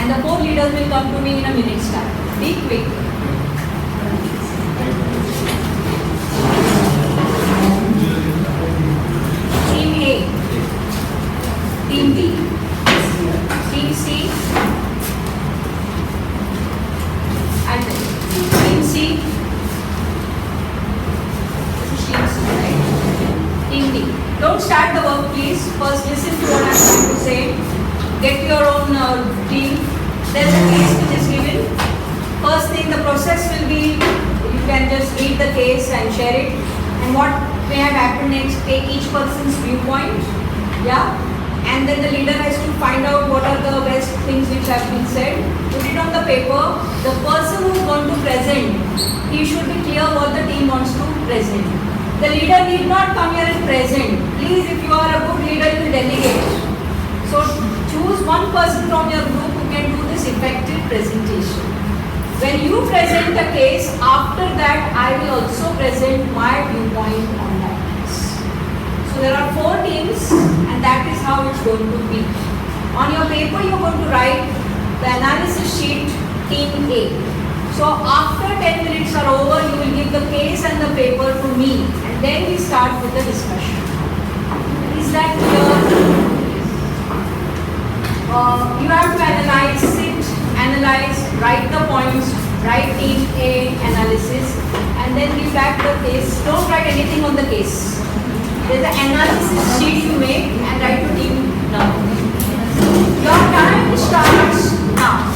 And the 4 leaders will come to me in a minute's time. Be quick. Team A, Team B, Team C, and Team C. This is Team C, right? Team D. Don't start the work, please. First, listen to what I'm trying to say. Get your own team. There's a case which is given. First thing, the process will be, you can just read the case and share it. And what may have happened next, take each person's viewpoint. Yeah. And then the leader has to find out what are the best things which have been said. Put it on the paper. The person who is going to present, he should be clear what the team wants to present. The leader need not come here and present. Please, if you are a good leader, you will delegate. So choose one person from your group who can do this effective presentation. When you present a case, after that I will also present my viewpoint on that case. So there are 4 teams and that is how it's going to be. On your paper you are going to write the analysis sheet team A. So after 10 minutes are over, you will give the case and the paper to me and then we start with the discussion. Is that clear? You have to analyze it, write the points, write team A analysis and then give back the case. Don't write anything on the case. There's an analysis sheet you make and write to team now. Your time starts now.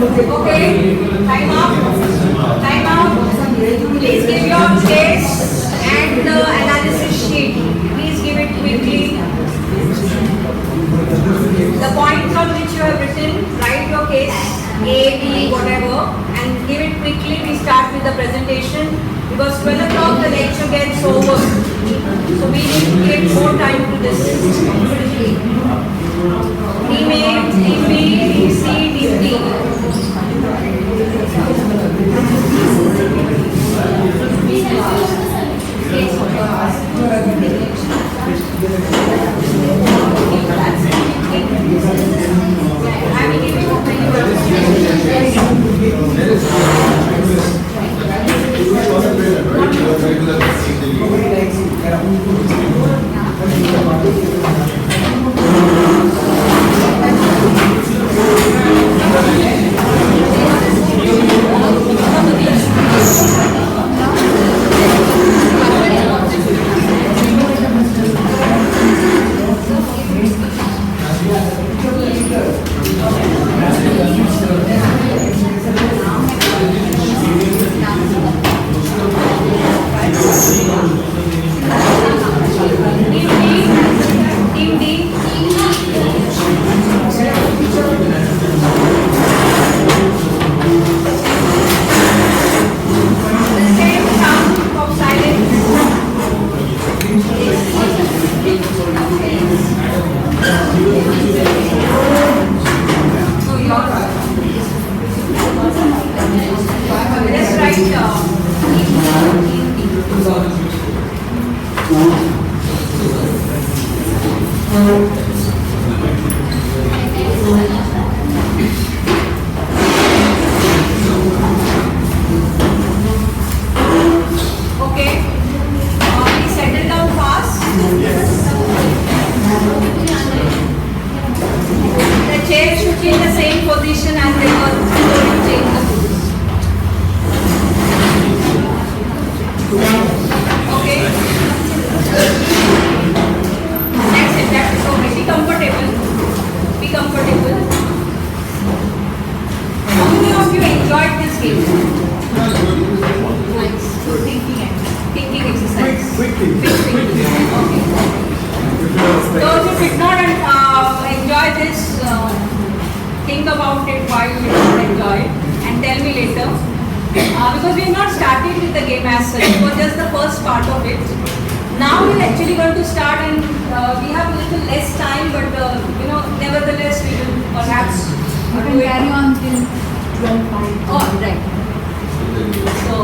Okay, time out. Time out. Please give your case and the analysis sheet. Please give it quickly. The points on which you have written, write your case, A, B, whatever, and give it quickly. We start with the presentation because 12 o'clock the lecture gets over. So we need to give more time to this. Team A, Team B, Team C, Team D. I will give you Team D. The same sound of silence. So you're let's write okay. Please settle down fast. The chair should be in the same position as they were before you change the position. Okay. That's it. That's okay. Be comfortable. Be comfortable. How many of you enjoyed this game? Nice. Thinking exercise. Quick thinking. Quick thinking. Okay. Those who did not enjoy this, think about it why you did not enjoy it and tell me later. Because we have not started with the game as such, it was just the first part of it. Now we're actually going to start and we have a little less time, but nevertheless we will perhaps do it. Carry on till 12:05. Oh, right. So,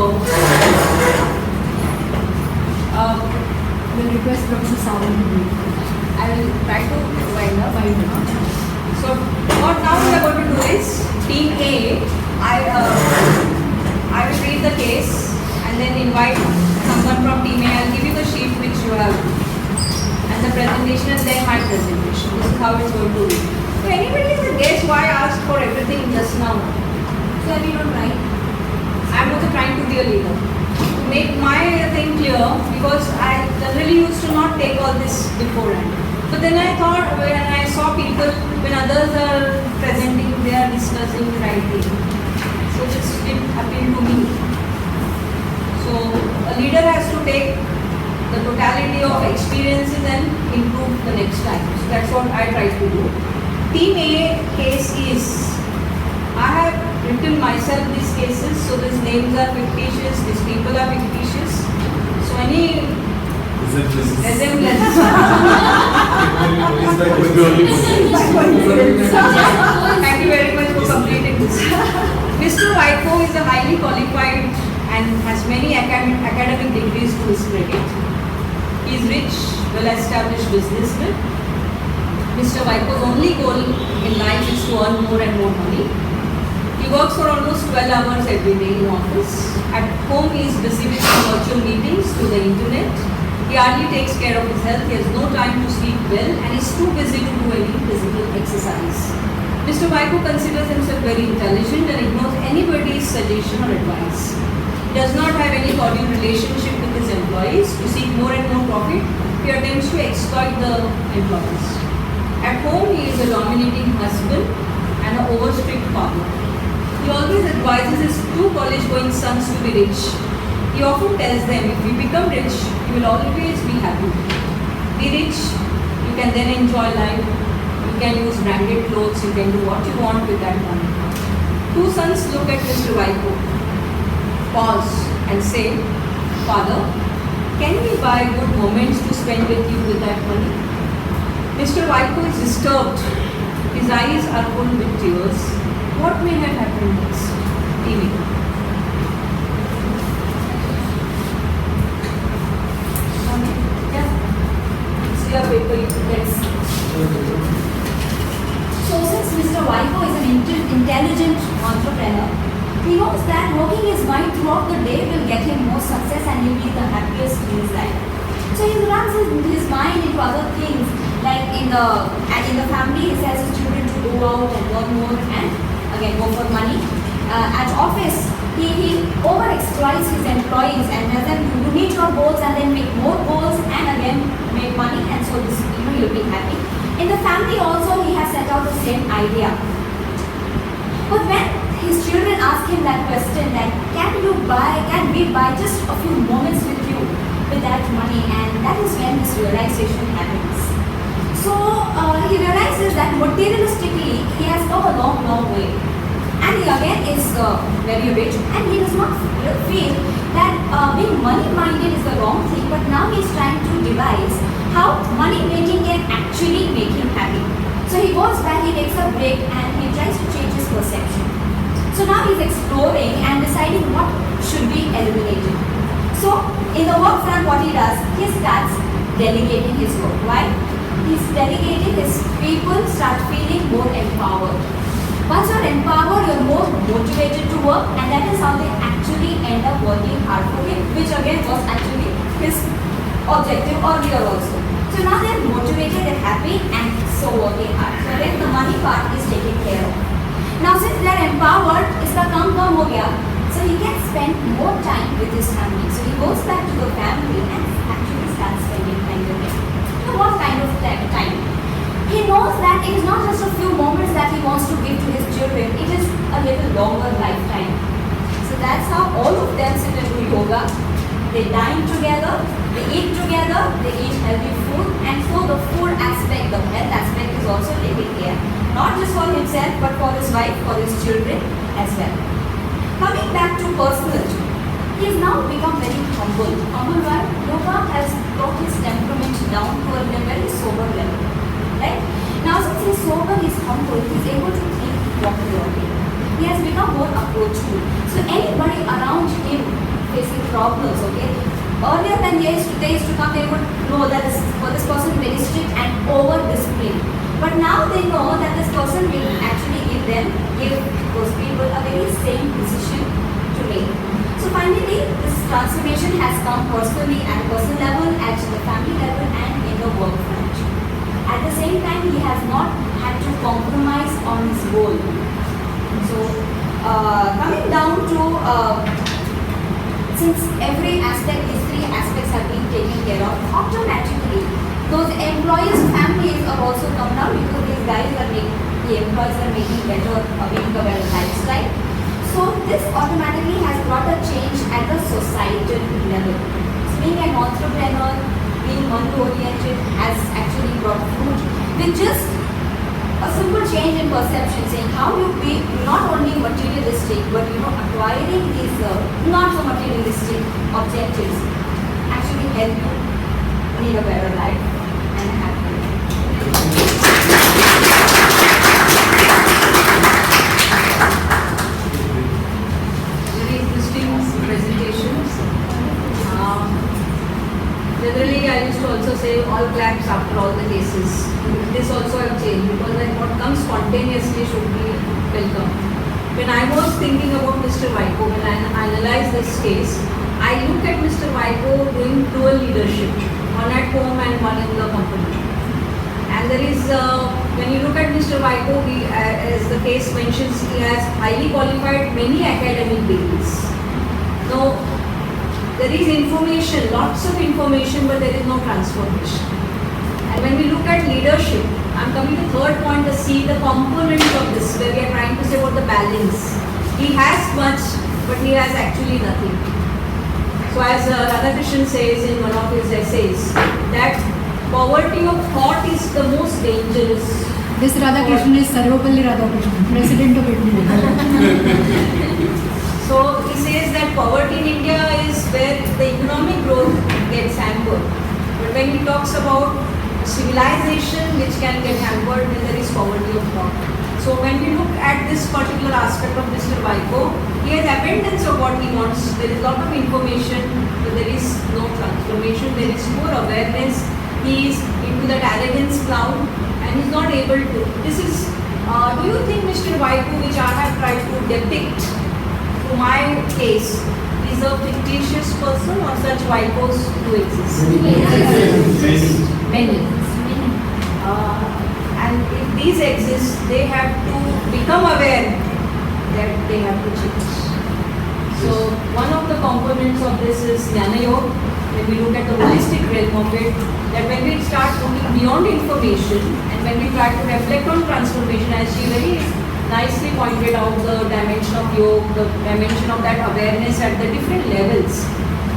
We'll request Professor Sawan to do it. I will try to wind up. Fine, huh? So what now we are going to do is team A. I will read the case and then invite someone from team A. I'll give you the sheet which you have and the presentation and then my presentation. This is how it's going to be. So anybody has a guess why I asked for everything just now? So I don't write. I'm also trying to be a leader. To make my thing clear because I generally used to not take all this beforehand. But then I thought when I saw people, when others are presenting, they are discussing the right thing. So this didn't appeal to me. So a leader has to take the totality of experiences and improve the next time. So that's what I try to do. Team A case is, I have written myself these cases, so these names are fictitious, these people are fictitious. So any resemblance. Thank you very much for completing this. Mr. Vaiko is a highly qualified and has many academic degrees to his credit. He is rich, well-established businessman. Mr. Vaiko's only goal in life is to earn more and more money. He works for almost 12 hours every day in office. At home, he is busy with virtual meetings through the internet. He hardly takes care of his health. He has no time to sleep well and is too busy to do any physical exercise. Mr. Vaiko considers himself very intelligent and ignores anybody's suggestion or advice. He does not have any cordial relationship with his employees. To seek more and more profit, he attempts to exploit the employees. At home, he is a dominating husband and an over-strict father. he always advises his two college-going sons to be rich. He often tells them, if you become rich, you will always be happy. Be rich, you can then enjoy life. You can use branded clothes, you can do what you want with that money. Two sons look at Mr. Vaiko, pause and say, Father, can we buy good moments to spend with you with that money? Mr. Vaiko is disturbed. His eyes are full with tears. What may have happened next? TV. Yeah. See your paper, you can So since Mr. Vaiko is an intelligent entrepreneur, he knows that working his mind throughout the day will get him more success and he'll be the happiest in his life. So he runs his mind into other things, like in the family he says his children to go out and earn more and again go for money. At office he over exploits his employees and has them you meet your goals and then make more goals and again make money, and so this you'll be happy. In the family also he has set out the same idea. But when his children ask him that question that can we buy just a few moments with you with that money, and that is when this realization happens. So he realizes that materialistically he has come a long way, and he again is very rich, and he does not feel that being money minded is the wrong thing, but now he is trying to devise how money making can actually make him happy. So he goes back, he takes a break and he tries to change his perception. So now he's exploring and deciding what should be eliminated. So in the work front, what he does, he starts delegating his work. Why? He's delegating, his people start feeling more empowered. Once you're empowered, you're more motivated to work, and that is how they actually end up working hard for him, which again was actually his objective earlier also. So now they're motivated, they're happy, and so working hard. So then the money part is taken care of. Now since they're empowered, iska kaam ho gaya, so he can spend more time with his family. So he goes back to the family and actually starts spending time with them. So what kind of time? He knows that it is not just a few moments that he wants to give to his children, it is a little longer lifetime. So that's how all of them sit and do yoga. They dine together, they eat together, they eat healthy food, and so the food aspect, the health aspect is also taken care. Not just for himself, but for his wife, for his children as well. Coming back to personal, he has now become very humble. Humble why? Yoga has brought his temperament down to a very sober level. Right? Now since he's sober, he's humble, he's able to think what he wants. He has become more approachable. So anybody around him facing problems, okay? Earlier when they used to come, they would know that this person is very strict and over-disciplined. But now they know that this person will actually give those people a very same decision to make. So finally, this transformation has come personally at a personal level, at the family level, and in the work front. At the same time, he has not had to compromise on his goal. So coming down to since every aspect, these three aspects have been taken care of, automatically those employees' families are also come down because these guys are making, the employees are making a better lifestyle. So this automatically has brought a change at the societal level. So being an entrepreneur, being money-oriented has actually brought fruit with just a simple change in perception, saying how you be not only materialistic, but acquiring these not so materialistic objectives actually help you lead a better life and a happy life. Very interesting presentations. Generally, I used to also say all claps after all the cases. This also have changed because then what comes spontaneously should be welcome. When I was thinking about Mr. Vaiko, when I analyzed this case, I look at Mr. Vaiko doing dual leadership, one at home and one in the company. And there is, when you look at Mr. Vaiko, as the case mentions, he has highly qualified many academic degrees. Now, there is information, lots of information, but there is no transformation. And when we look at leadership, I'm coming to third point, the C, the components of this, where we are trying to say about the balance. He has much, but he has actually nothing. So as Radhakrishnan says in one of his essays, that poverty of thought is the most dangerous. This Radhakrishnan is Sarvapalli Radhakrishnan, President of India. So he says that poverty in India is where the economic growth gets hampered. But when he talks about civilization which can get hampered, then there is poverty of thought. So when we look at this particular aspect of Mr. Vaiko, he has abundance of what he wants. There is a lot of information, but there is no transformation. There is poor awareness. He is into that arrogance cloud and he is not able to. This is, do you think Mr. Vaiko, which I have tried to depict to my case, is a fictitious person or such Vaikos do exist? Many. And if these exist, they have to become aware that they have to change. So one of the components of this is Jnana Yoga. When we look at the holistic realm of it, that when we start looking beyond information and when we try to reflect on transformation, as she very nicely pointed out the dimension of yoga, the dimension of that awareness at the different levels.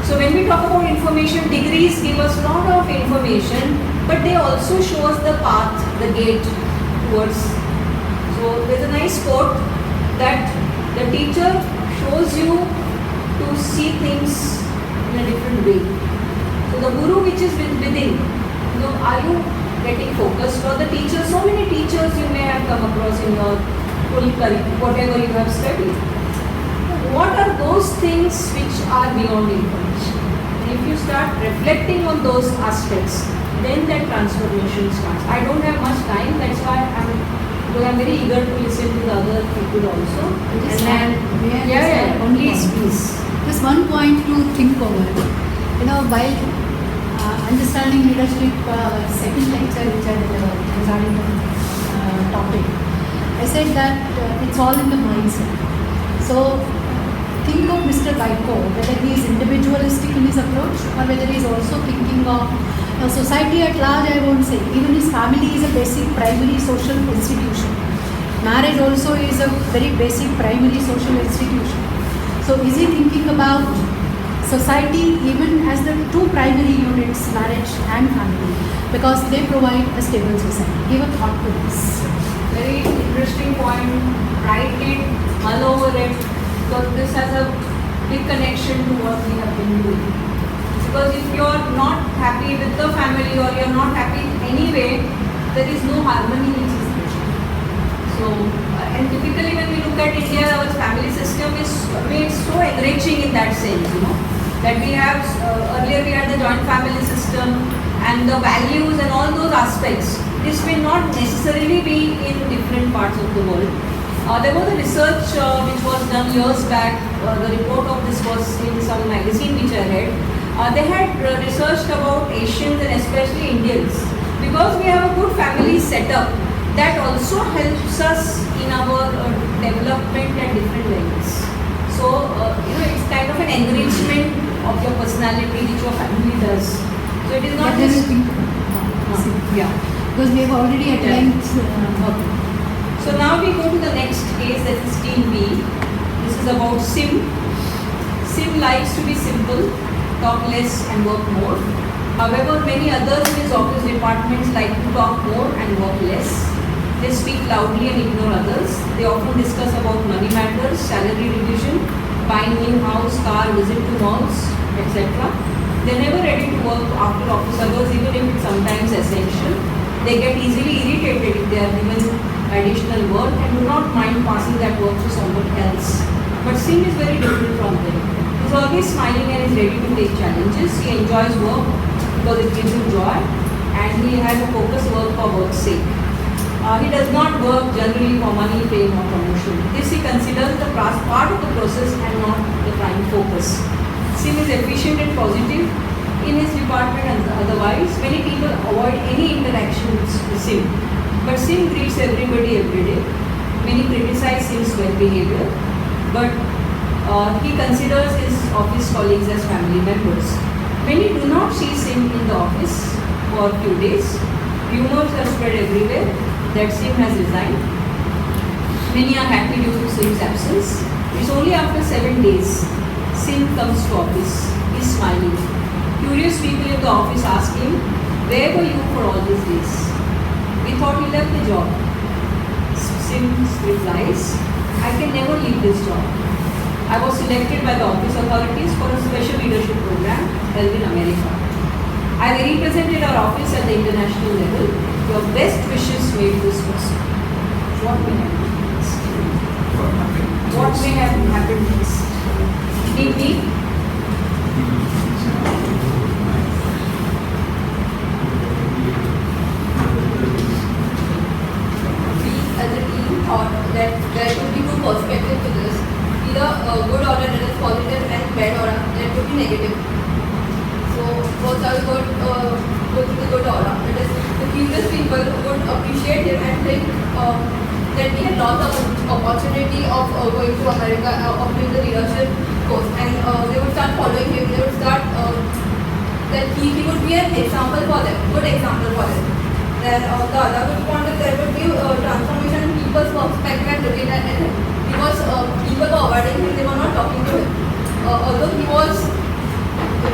So when we talk about information, degrees give us a lot of information, but they also show us the path, the gate towards. So there's a nice quote that the teacher shows you to see things in a different way. So the guru which is within, are you getting focused? Or the teacher, so many teachers you may have come across in your full curriculum, whatever you have studied. What are those things which are beyond information? And if you start reflecting on those aspects, then that transformation starts. I don't have much time, that's why I'm very eager to listen to the other people also. Just And may I just add one please, point? please. Just one point to think over. While understanding leadership, second lecture which I delivered regarding the topic, I said that it's all in the mindset. So think of Mr. Vaiko, whether he is individualistic in his approach or whether he is also thinking of society at large. I won't say. Even his family is a basic primary social institution. Marriage also is a very basic primary social institution. So is he thinking about society even as the two primary units, marriage and family, because they provide a stable society? Give a thought to this. Very interesting point. Write it, mull over it, because this has a big connection to what we have been doing. Because if you are not happy with the family or you are not happy anyway, there is no harmony which is there. So, and typically when we look at India, our family system is made so enriching in that sense, that we have, earlier we had the joint family system and the values and all those aspects. This may not necessarily be in different parts of the world. There was a research which was done years back. The report of this was in some magazine which I read. They had researched about Asians and especially Indians. Because we have a good family setup, that also helps us in our development at different levels. So, it's kind of an enrichment of your personality which your family does. So it is not But then just... you think, Yeah. because we have already at Yeah. length. Okay. So now we go to the next case, that is Team B. This is about Sim. Sim likes to be simple, talk less and work more. However, many others in his office departments like to talk more and work less. They speak loudly and ignore others. They often discuss about money matters, salary revision, buying new house, car, visit to malls, etc. They are never ready to work after office hours, even if it's sometimes essential. They get easily irritated if they are given additional work and do not mind passing that work to someone else. But Sim is very different from them. He's always smiling and is ready to take challenges. He enjoys work because it gives him joy and he has a focused work for work's sake. He does not work generally for money, fame or promotion. This he considers the part of the process and not the prime focus. Sim is efficient and positive in his department and otherwise. Many people avoid any interactions with Sim. But Sim greets everybody every day. Many criticize Sim's well behavior, but he considers his office colleagues as family members. Many do not see Sim in the office for a few days. Rumors are spread everywhere that Sim has resigned. Many are happy due to Sim's absence. It's only after 7 days, Sim comes to office. He's smiling. Curious people in the office ask him, where were you for all these days? We thought you left the job. Sim replies, I can never leave this job. I was selected by the office authorities for a special leadership program held in America. I represented our office at the international level. Your best wishes may be this person. What may happen next? What may have happened next? Did we? We as a team thought that there could be two perspectives to this. Either a good aura that is positive and bad aura that could be negative. So first I will go to the good aura. That is, the curious people would appreciate him and think that he had lost the opportunity of going to America, of doing the leadership course, and they would start following him. They would start that he would be an example for them, good example for them. Then the other good point is there would be transformation in people's perspective and looking at him. Because people were avoiding him, they were not talking to him. Although he was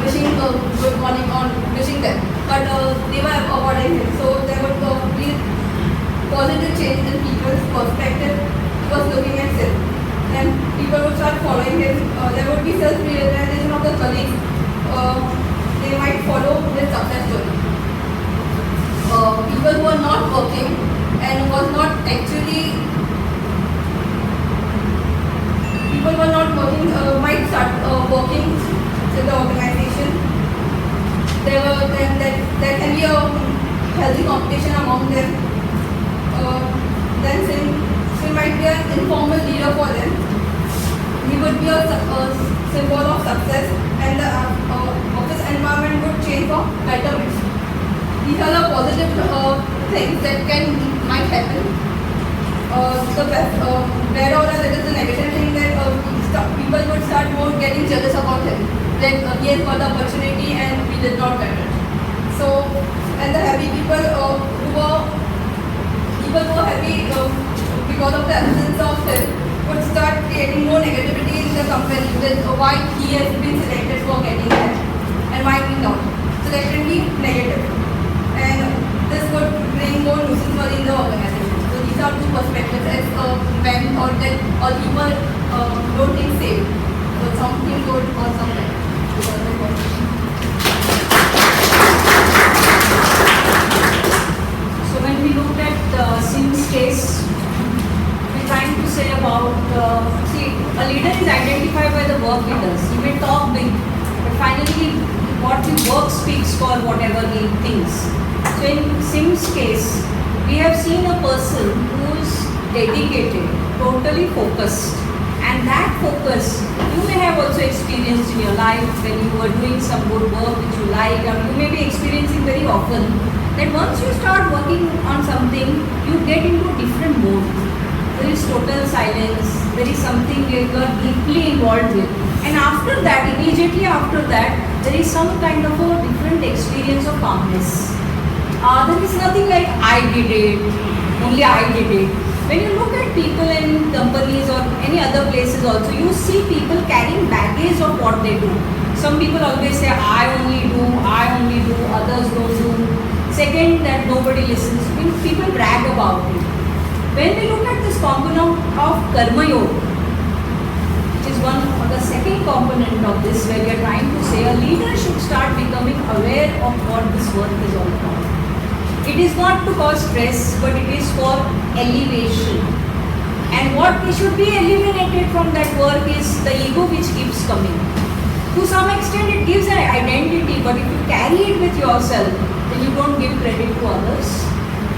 wishing good morning or wishing them, but they were avoiding him. So there would be positive change in people's perspective. He was looking at him. Then people would start following him. There would be self-realization of the colleagues. They might follow his success story. People who are not working and was not actually people who are not working might start working with the organization. There can be a healthy competition among them. Then Sim might be an informal leader for them. He would be a symbol of success, and the office environment would change for betterment. These are the positive things that might happen. The bad aura, that is the negative thing, that people would start more getting jealous about him. Like he has got the opportunity and we did not get it. So, and the happy people who were happy because of the absence of him would start creating more negativity in the company with why he has been selected for getting there and why we not. So that can be negative. And this would bring more nuisance in the organization. So these are two perspectives as when thought that all people don't think same. So something good or something. So when we looked at Sim's case, we're trying to say about, see, a leader is identified by the work he does. He may talk big, but finally what the work speaks for whatever he thinks. So in Sim's case, we have seen a person who is dedicated, totally focused. And that focus, you may have also experienced in your life when you were doing some good work which you like, or you may be experiencing very often, that once you start working on something, you get into a different mode. There is total silence, there is something you are deeply involved with. And after that, immediately after that, there is some kind of a different experience of calmness. There is nothing like I did it, only I did it. When you look at people in companies or any other places also, you see people carrying baggage of what they do. Some people always say, I only do, others don't do. Second, that nobody listens. People brag about it. When we look at this component of Karma Yoga, which is one of the second component of this, where we are trying to say a leader should start becoming aware of what this work is all about. It is not to cause stress, but it is for elevation. And what should be eliminated from that work is the ego which keeps coming. To some extent it gives an identity, but if you carry it with yourself, then you don't give credit to others.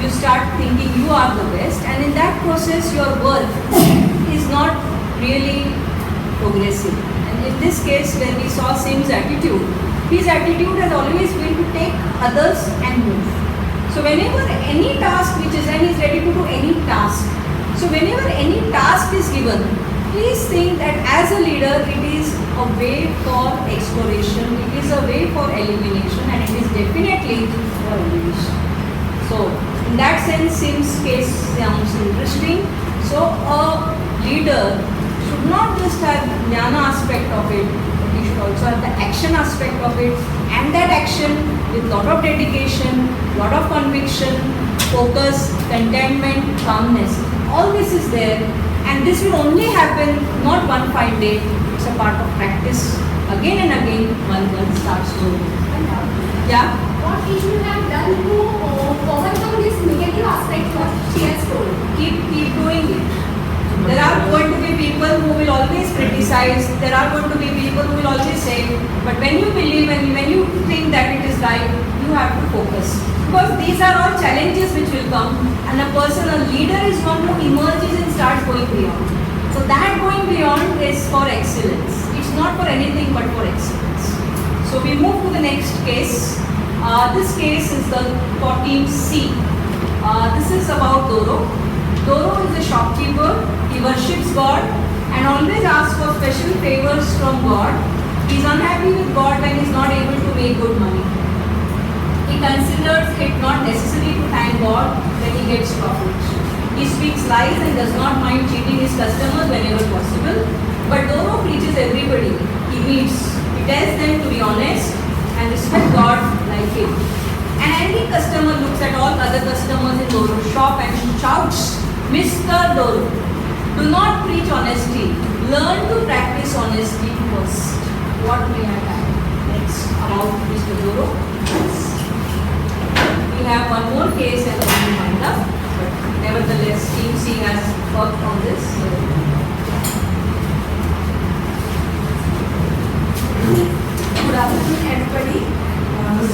You start thinking you are the best, and in that process your work is not really progressive. And in this case, when we saw Sim's attitude, his attitude has always been to take others and move. So whenever any task which is, and he is ready to do any task. So whenever any task is given, please think that as a leader, it is a way for exploration, it is a way for elimination, and it is definitely for elevation. So in that sense, Sim's case sounds interesting. So a leader should not just aspect of it, but you should also have the action aspect of it, and that action with lot of dedication, lot of conviction, focus, contentment, calmness. All this is there, and this will only happen not one fine day. It's a part of practice. Again and again, one starts doing. Yeah. What we should have done to overcome this negative aspect what she has told. Keep doing it. There are going to be people who will always criticize. There are going to be people who will always say, but when you believe and when you think that it is right, you have to focus. Because these are all challenges which will come, and a person, a leader is one who emerges and starts going beyond. So that going beyond is for excellence. It's not for anything but for excellence. So we move to the next case. This case is the 14C. This is about Doro. Doro is a shopkeeper. He worships God and always asks for special favors from God. He is unhappy with God when he is not able to make good money. He considers it not necessary to thank God when he gets profit. He speaks lies and does not mind cheating his customers whenever possible. But Doro preaches everybody he meets. He tells them to be honest and respect God like him. An angry customer looks at all other customers in Doro's shop and shouts, "Mr. Doro, do not preach honesty. Learn to practice honesty first." What may I add next about Mr. Doro? We have one more case and then we wind up. But nevertheless, Team C has worked on this. Good afternoon, everybody.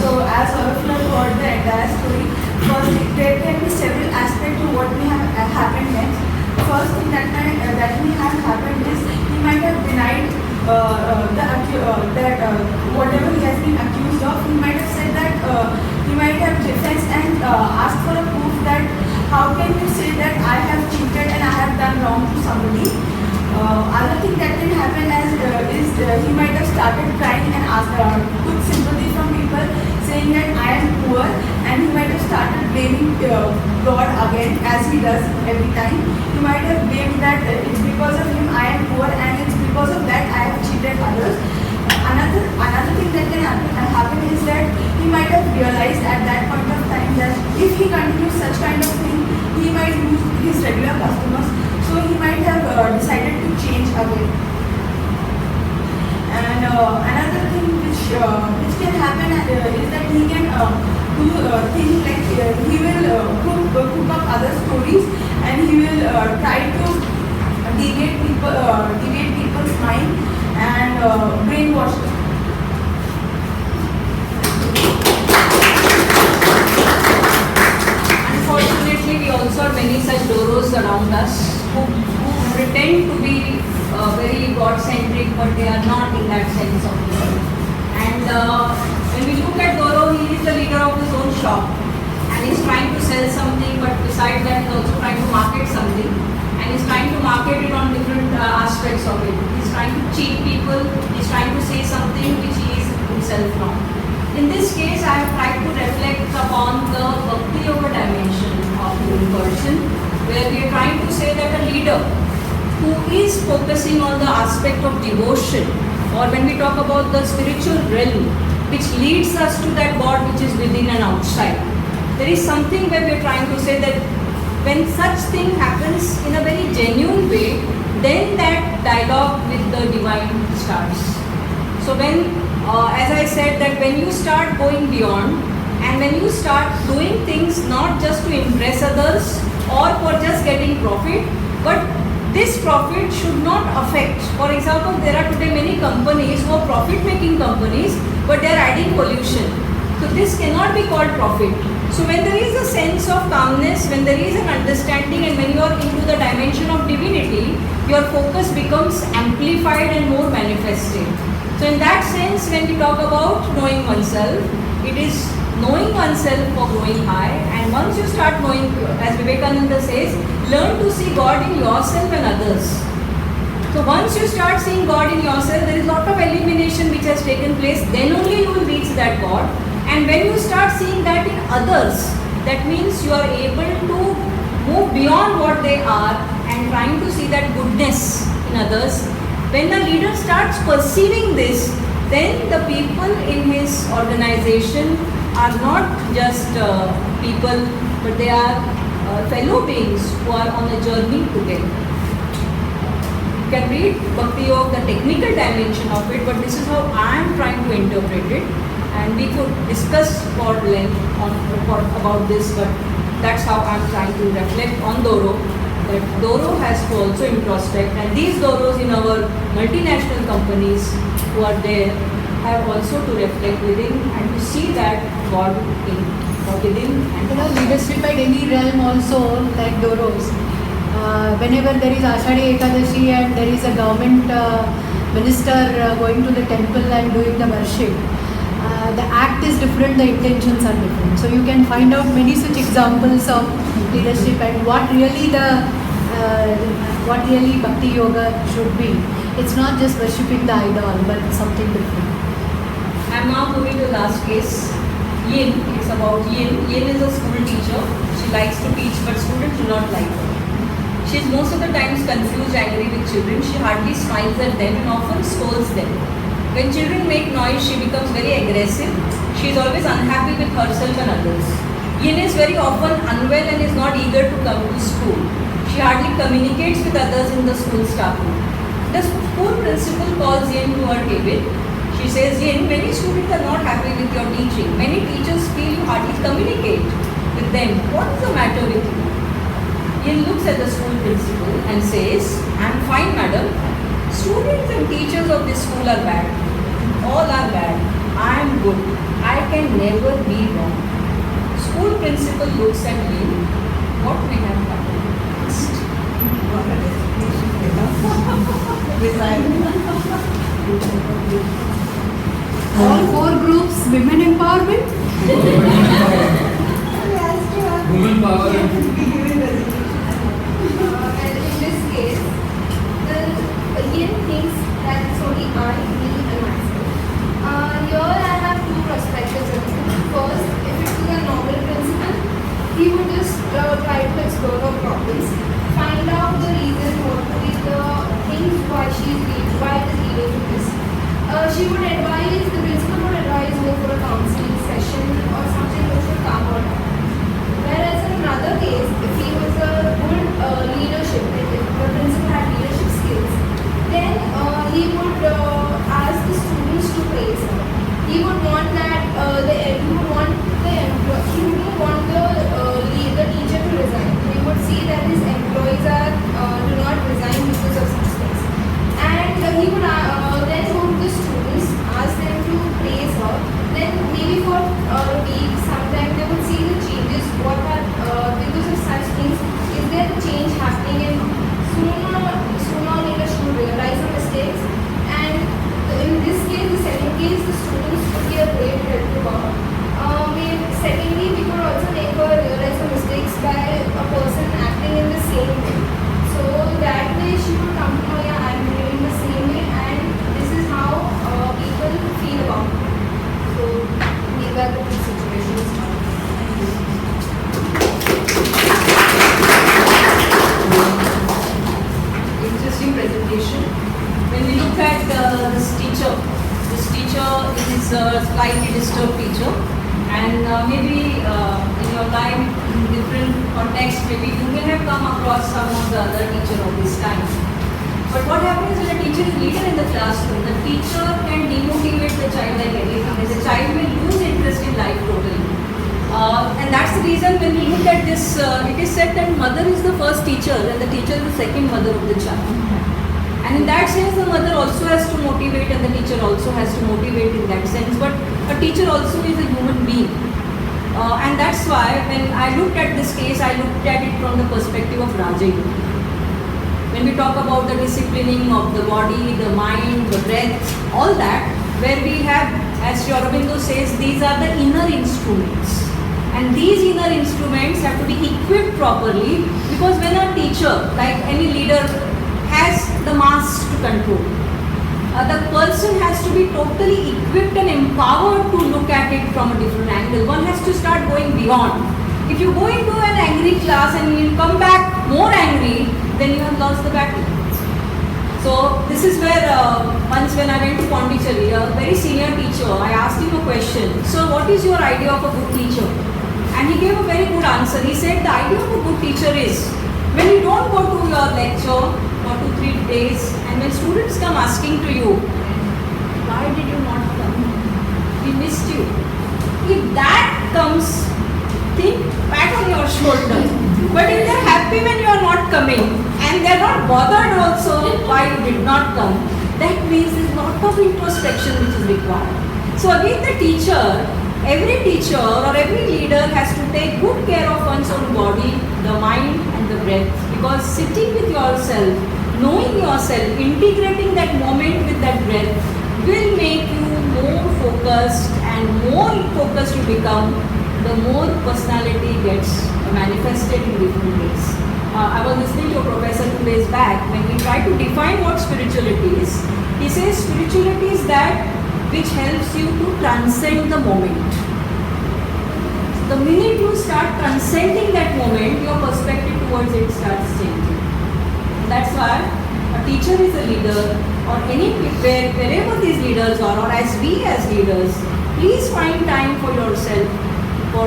So, as all of you have heard the entire story, first there can be several aspects to what may have happened next. First thing that may have happened is he might have denied whatever he has been accused of. He might have said that he might have defense and asked for a proof that how can you say that I have cheated and I have done wrong to somebody. Other thing that can happen is he might have started crying and took sympathy from people saying that I am poor, and he might have started blaming God again as he does every time. He might have blamed that it's because of him I am poor and it's because of that I have cheated others. Another thing that can happen is that he might have realized at that point of time that if he continues such kind of thing, he might lose his regular customers. So he might have decided to change again. And another thing which can happen is that he can do things like he will cook up other stories, and he will try to deviate people's mind and brainwash them. Unfortunately, we also have many such Doros around us who pretend to be very God-centric, but they are not in that sense of the word. And when we look at Doro, he is the leader of his own shop, and he's trying to sell something, but besides that, he's also trying to market something, and he's trying to market it on different aspects of it. He's trying to cheat people, he's trying to say something which he is himself wrong. In this case, I have tried to reflect upon the Bhakti Yoga dimension of the person, where we are trying to say that a leader who is focusing on the aspect of devotion, or when we talk about the spiritual realm, which leads us to that God which is within and outside. There is something where we are trying to say that when such thing happens in a very genuine way, then that dialogue with the divine starts. So when, as I said, that when you start going beyond, and when you start doing things not just to impress others or for just getting profit, but this profit should not affect. For example, there are today many companies who are profit-making companies, but they are adding pollution. So this cannot be called profit. So when there is a sense of calmness, when there is an understanding, and when you are into the dimension of divinity, your focus becomes amplified and more manifested. So in that sense, when we talk about knowing oneself, it is knowing oneself for going high, and once you start knowing, as Vivekananda says, learn to see God in yourself and others. So once you start seeing God in yourself, there is a lot of elimination which has taken place, then only you will reach that God. And when you start seeing that in others, that means you are able to move beyond what they are and trying to see that goodness in others. When a leader starts perceiving this, then the people in his organization are not just people, but they are fellow beings who are on a journey together. You can read Bhakti Yoga, the technical dimension of it, but this is how I am trying to interpret it. And we could discuss for length about this, but that's how I am trying to reflect on Doro. That Doro has to also introspect, and these Doros in our multinational companies who are there have also to reflect within and to see that God within and You know, leadership at any realm also, like Doros. Whenever there is Ashadi Ekadashi and there is a government minister going to the temple and doing the worship, the act is different, the intentions are different. So you can find out many such examples of leadership and what really Bhakti Yoga should be. It's not just worshipping the idol, but something different. I am now moving to the last case. Yin, it's about Yin. Yin is a school teacher. She likes to teach, but students do not like her. She is most of the times confused, angry with children. She hardly smiles at them and often scolds them. When children make noise, she becomes very aggressive. She is always unhappy with herself and others. Yin is very often unwell and is not eager to come to school. She hardly communicates with others in the school staff room. The school principal calls Yin to her table. She says, Yin, many students are not happy with your teaching. Many teachers feel you hardly communicate with them. What is the matter with you? Yin looks at the school principal and says, I am fine, madam. Students and teachers of this school are bad. All are bad. I am good. I can never be wrong. School principal looks at Yin. What may have happened next? What a destination. All four groups, women empowerment. Women power and And in this case, the Yin thinks that it's only I, me, and myself. Here I have two perspectives of it. First, if it was a normal principal, he would just try to explore her problems, find out the reason, what would be the things why it is leading to this. She would advise, the principal would advise go for a counseling session or something which would calm her down. Whereas in another case, if he was a good leadership, if the principal had leadership skills, then he would ask the students to praise her. He would want that he wouldn't want the teacher to resign. He would see that his employees do not resign because of such things. And he would then go to the students, ask them to praise her. Then maybe for a week, sometime they would see the changes. What are because of such things? Is there a change happening? And sooner or later she would realize her mistakes. And in this case, the second case, the students would be a great help to her. Secondly, we could also make her realize her mistakes by a person acting in the same way. So that way she would come to know, yeah, I'm behaving the same way, and this is how people feel about me. So these are the two situations. Interesting presentation. When we look at this teacher is a slightly disturbed teacher, and maybe in your life, in different contexts, maybe you may have come across some of the other teacher of this time. But what happens when a teacher is leader in the classroom? The teacher can demotivate the child like anything, and the child will lose interest in life totally. And that's the reason when we look at this, it is said that mother is the first teacher and the teacher is the second mother of the child. And in that sense, the mother also has to motivate and the teacher also has to motivate in that sense. But a teacher also is a human being. And that's why when I looked at this case, I looked at it from the perspective of Raja Yoga. When we talk about the disciplining of the body, the mind, the breath, all that, where we have, as Sri Aurobindo says, these are the inner instruments. And these inner instruments have to be equipped properly, because when a teacher, like any leader, has the mass to control, the person has to be totally equipped and empowered to look at it from a different angle. One has to start going beyond. If you go into an angry class and you come back more angry, then you have lost the battle. So this is where once when I went to Pondicherry, a very senior teacher, I asked him a question. So what is your idea of a good teacher? And he gave a very good answer. He said the idea of a good teacher is when you don't go to your lecture for 2-3 days, and when students come asking to you, why did you not come? We missed you. If that comes, think pat on your shoulder. But if they're happy when you are not coming and they're not bothered also why you did not come, that means there's a lot of introspection which is required. So again the teacher, every teacher or every leader has to take good care of one's own body, the mind and the breath, because sitting with yourself, knowing yourself, integrating that moment with that breath will make you more focused, and more focused you become, the more personality gets manifested in different ways. I was listening to a professor 2 days back when he tried to define what spirituality is. He says spirituality is that which helps you to transcend the moment. The minute you start transcending that moment, your perspective towards it starts changing. That's why a teacher is a leader, or wherever these leaders are, or as we as leaders, please find time for yourself, for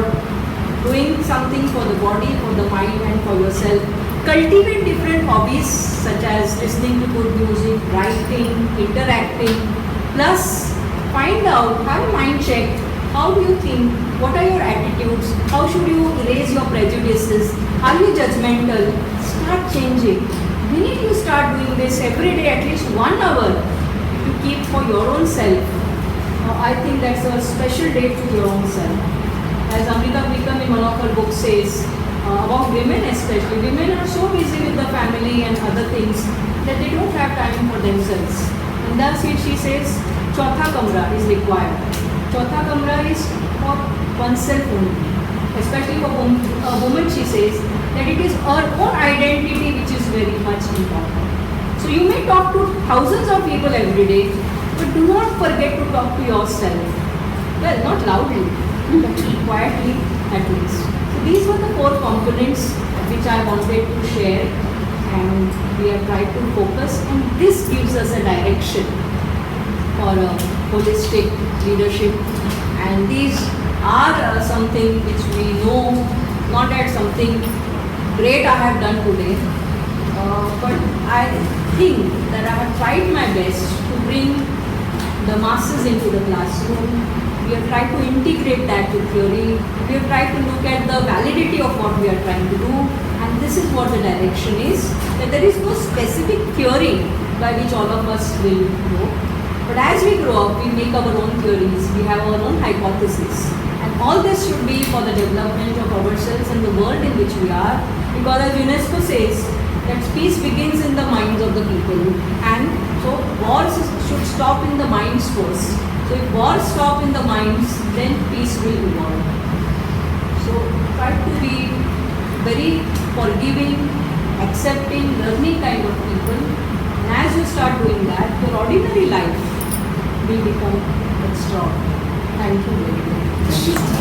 doing something for the body, for the mind and for yourself. Cultivate different hobbies such as listening to good music, writing, interacting. Plus, find out, have a mind check. How do you think? What are your attitudes? How should you erase your prejudices? Are you judgmental? Start changing. The minute you start doing this every day, at least 1 hour, you keep for your own self. I think that's a special day to your own self. As Amrita Prikam in one of her books says, about women especially, women are so busy with the family and other things that they don't have time for themselves. And thus she says, Chautha Kamra is required. Chautha Kamra is for oneself only. Especially for a woman, she says that it is her own identity which is very much important. So you may talk to thousands of people every day, but do not forget to talk to yourself. Well, not loudly, but quietly at least. So these were the 4 components which I wanted to share, and we have tried to focus, and this gives us a direction for a holistic leadership. And these are something which we know, not as something great I have done today, but I think that I have tried my best to bring the masses into the classroom. We have tried to integrate that with theory. We have tried to look at the validity of what we are trying to do. And this is what the direction is. That there is no specific theory by which all of us will go. But as we grow up, we make our own theories. We have our own hypotheses. And all this should be for the development of ourselves and the world in which we are. Because as UNESCO says, that peace begins in the minds of the people. And so wars should stop in the minds first. So if wars stop in the minds, then peace will evolve. So try to be very forgiving, accepting, learning kind of people. And as you start doing that, your ordinary life will become extraordinary. Thank you very much.